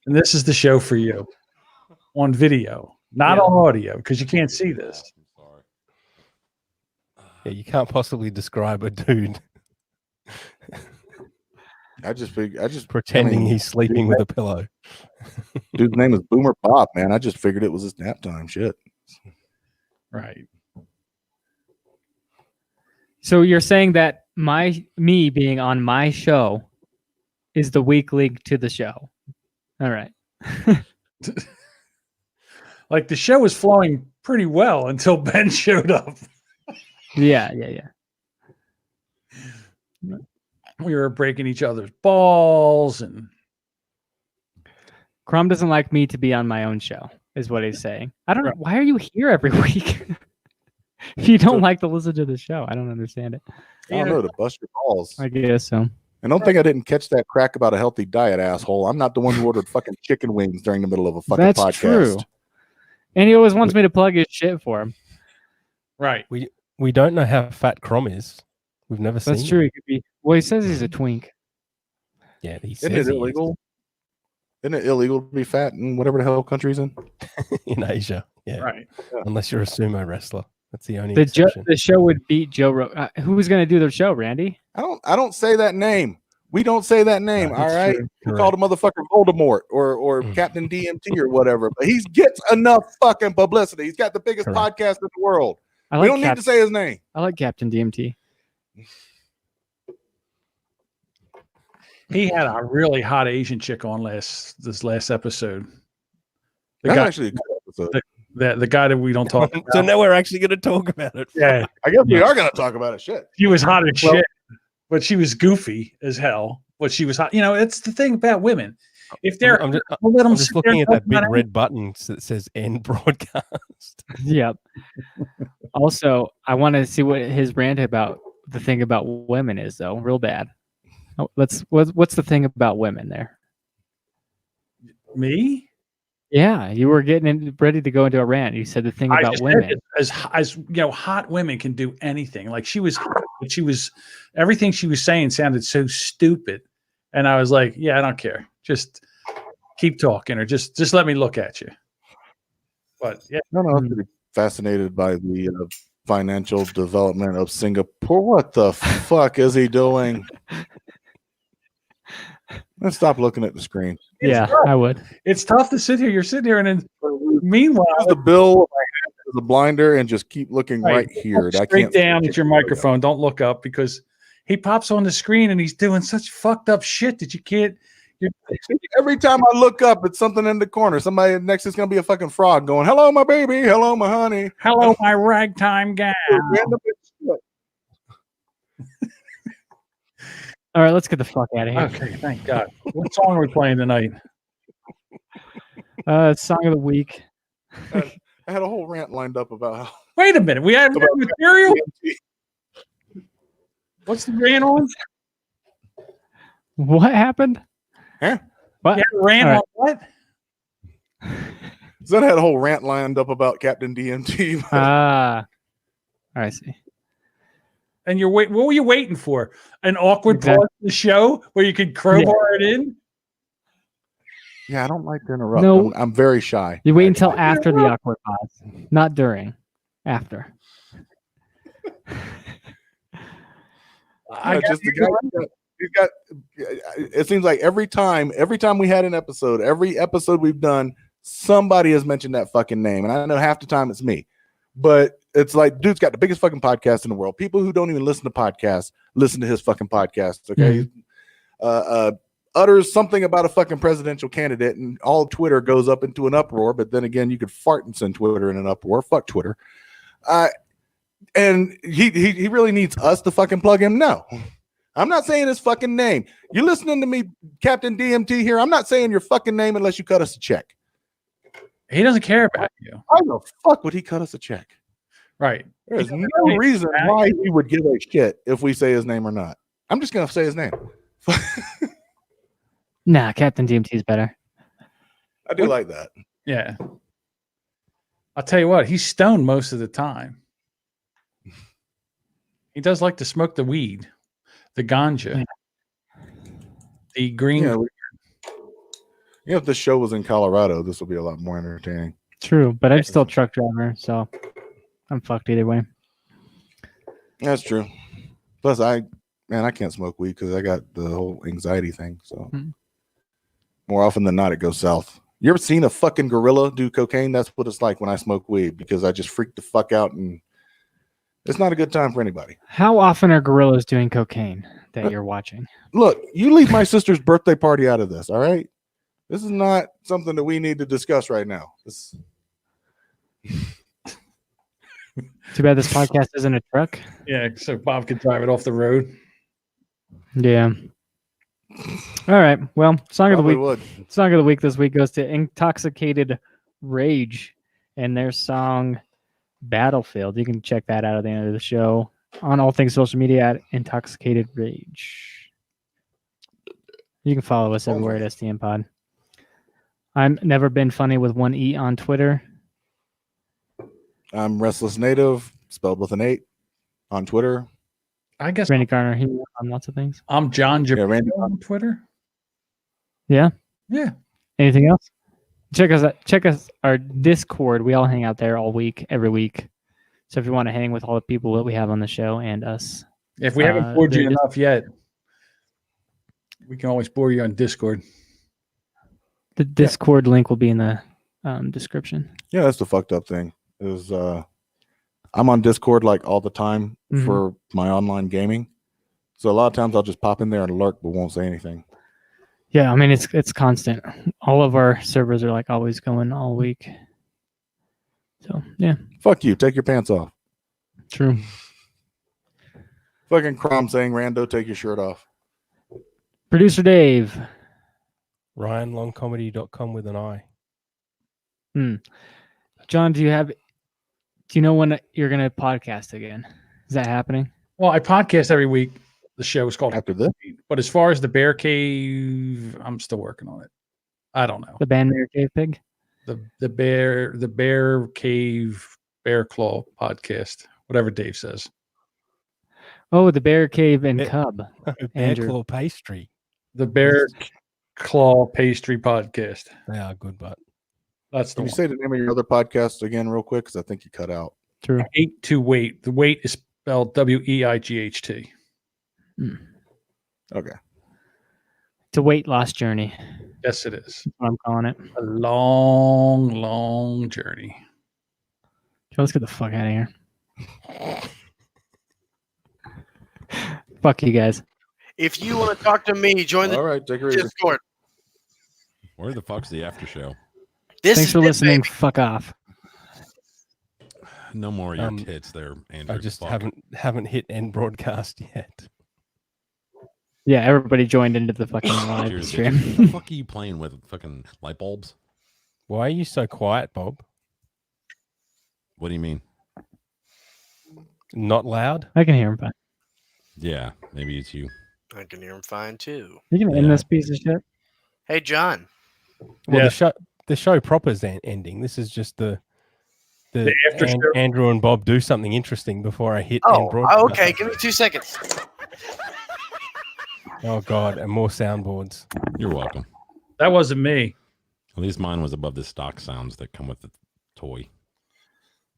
and this is the show for you on video, not on audio, because you can't see this. Yeah, you can't possibly describe a dude I just pretending he's sleeping with a pillow. Dude's name is Boomer Pop, man. I just figured it was his nap time. Shit. Right. So you're saying that me being on my show is the weak link to the show. All right. Like the show was flowing pretty well until Ben showed up. Yeah. We were breaking each other's balls, and Crom doesn't like me to be on my own show, is what he's saying. I don't know. Why are you here every week? If you don't like to listen to the show, I don't understand it. I don't know, to bust your balls. I guess so. And don't think I didn't catch that crack about a healthy diet, asshole. I'm not the one who ordered fucking chicken wings during the middle of a fucking That's podcast. true. And he always wants me to plug his shit for him. Right. We don't know how fat Crom is. We've never seen. That's true. him. He could be. Well, he says he's a twink. Yeah, he Isn't says it he illegal? Isn't it illegal to be fat in whatever the hell country's in? in Asia. Yeah, Right. unless you're a sumo wrestler. That's the only The exception. show would beat Joe Rogan. Who's going to do the show, Randy? I don't say that name. We don't say that name. No, all that's right. true. We called a motherfucker Voldemort or Captain DMT or whatever. But he gets enough fucking publicity. He's got the biggest Correct. podcast in the world. I We don't need to say his name. I like Captain DMT. He had a really hot Asian chick on this last episode. The That's guy, actually a good episode. the guy that we don't talk So about. now we're actually going to talk about it. Yeah, I guess we are going to talk about it. Shit. she was hot as shit, but she was goofy as hell. But she was hot. You know, it's the thing about women. If they're, I'm just, we'll let them I'm just sit there looking and at that talk big about red button that says end broadcast. Yep. Also, I want to see what his rant about the thing about women is, though. Real bad. Oh, what's the thing about women there? me. Yeah, you were ready to go into a rant. You said the thing I about just women. said as you know, hot women can do anything. Like she was everything she was saying sounded so stupid, and I was like, yeah, I don't care. Just keep talking, or just let me look at you. But yeah, No, I'm pretty fascinated by the financial development of Singapore. What the fuck is he doing? Let's stop looking at the screen. Yeah, I would. it's tough to sit here. You're sitting here, and then meanwhile, Use the bill of my hand as a blinder and just keep looking right here. look I straight can't down at your microphone. Don't look up because he pops on the screen and he's doing such fucked up shit that you can't. Every time I look up, it's something in the corner. Somebody next is going to be a fucking frog going, "Hello, my baby. Hello, my honey." Hello, my ragtime gal. Random shit. All right, let's get the fuck out of here. Okay, thank God. What song are we playing tonight? Song of the week. I had a whole rant lined up about how. Wait a minute. We have About material. What's the rant on? What happened? Huh? What? You have a rant All on what? Then I had a whole rant lined up about Captain DMT. I see. And what were you waiting for? An awkward Exactly. part of the show where you could crowbar it in? Yeah, I don't like to interrupt. No. I'm very shy. You wait until after the awkward pause, not during. After. Yeah, just the guy. He's got. It seems like every time we had an episode, every episode we've done, somebody has mentioned that fucking name, and I know half the time it's me. But it's like, dude's got the biggest fucking podcast in the world. People who don't even listen to podcasts listen to his fucking podcast. Okay, utters something about a fucking presidential candidate, and all of Twitter goes up into an uproar. But then again, you could fart and send Twitter in an uproar. Fuck Twitter. And he really needs us to fucking plug him. No, I'm not saying his fucking name. You're listening to me, Captain DMT here. I'm not saying your fucking name unless you cut us a check. He doesn't care about you. Why the fuck would he cut us a check? Right. There's no reason why he would give a shit if we say his name or not. I'm just gonna say his name. Nah, Captain DMT is better. I do like that. Yeah. I'll tell you what, he's stoned most of the time. He does like to smoke the weed, the ganja, the green. Yeah, if the show was in Colorado, this would be a lot more entertaining. True, but I'm still a truck driver, so I'm fucked either way. That's true. Plus, I can't smoke weed because I got the whole anxiety thing. So more often than not, it goes south. You ever seen a fucking gorilla do cocaine? That's what it's like when I smoke weed, because I just freak the fuck out, and it's not a good time for anybody. How often are gorillas doing cocaine that you're watching? Look, you leave my sister's birthday party out of this, all right? This is not something that we need to discuss right now. Too bad this podcast isn't a truck. Yeah, so Bob can drive it off the road. Yeah. All right. Well, song of the Probably week. would. Song of the week this week goes to Intoxicated Rage and their song Battlefield. You can check that out at the end of the show on all things social media at Intoxicated Rage. You can follow us everywhere at STM Pod. I'm Never Been Funny with one E on Twitter. I'm Restless Native, spelled with an 8, on Twitter. I guess Randy Garner here on lots of things. I'm John Jamingo Randy on Twitter. Yeah. Yeah. Anything else? Check us our Discord. We all hang out there all week, every week. So if you want to hang with all the people that we have on the show and us. If we haven't bored you enough yet, we can always bore you on Discord. The Discord link will be in the description. Yeah, that's the fucked up thing. Is I'm on Discord like all the time for my online gaming. So a lot of times I'll just pop in there and lurk but won't say anything. Yeah, I mean it's constant. All of our servers are like always going all week. So yeah. Fuck you, take your pants off. True. Fucking Crom saying Rando, take your shirt off. Producer Dave. RyanLongComedy.com with an I. John, do you know when you're gonna podcast again? Is that happening? Well, I podcast every week. The show is called After this. But as far as the Bear Cave, I'm still working on it. I don't know. The band Bear Cave Pig? The Bear Cave Bear Claw podcast. Whatever Dave says. Oh, the Bear Cave and Cub. Bear Claw Pastry. The Bear Claw Pastry podcast. They are good, but that's the Can one. you say the name of your other podcast again real quick? Because I think you cut out. True. Hate to Wait. The Wait is spelled WEIGHT. Okay. It's a weight loss journey. Yes, it is. That's what I'm calling it. A long, long journey. Okay, let's get the fuck out of here. Fuck you guys. If you want to talk to me, join the All right, take it easy. Discord. Where the fuck's the after show? Thanks for listening. Fuck off. No more of your tits there, Andrew. I just Fuck. haven't hit end broadcast yet. Yeah, everybody joined into the fucking live Cheers, stream. bitch. What the fuck are you playing with? Fucking light bulbs? Why are you so quiet, Bob? What do you mean? Not loud? I can hear him fine. Yeah, maybe it's you. I can hear him fine too. You can end this piece of shit. Hey, John. Well, the show proper is ending. This is just the after show. Andrew and Bob do something interesting before I hit end broadcast. Okay. Give me 2 seconds. Oh God, and more soundboards. You're welcome. That wasn't me. At least mine was above the stock sounds that come with the toy.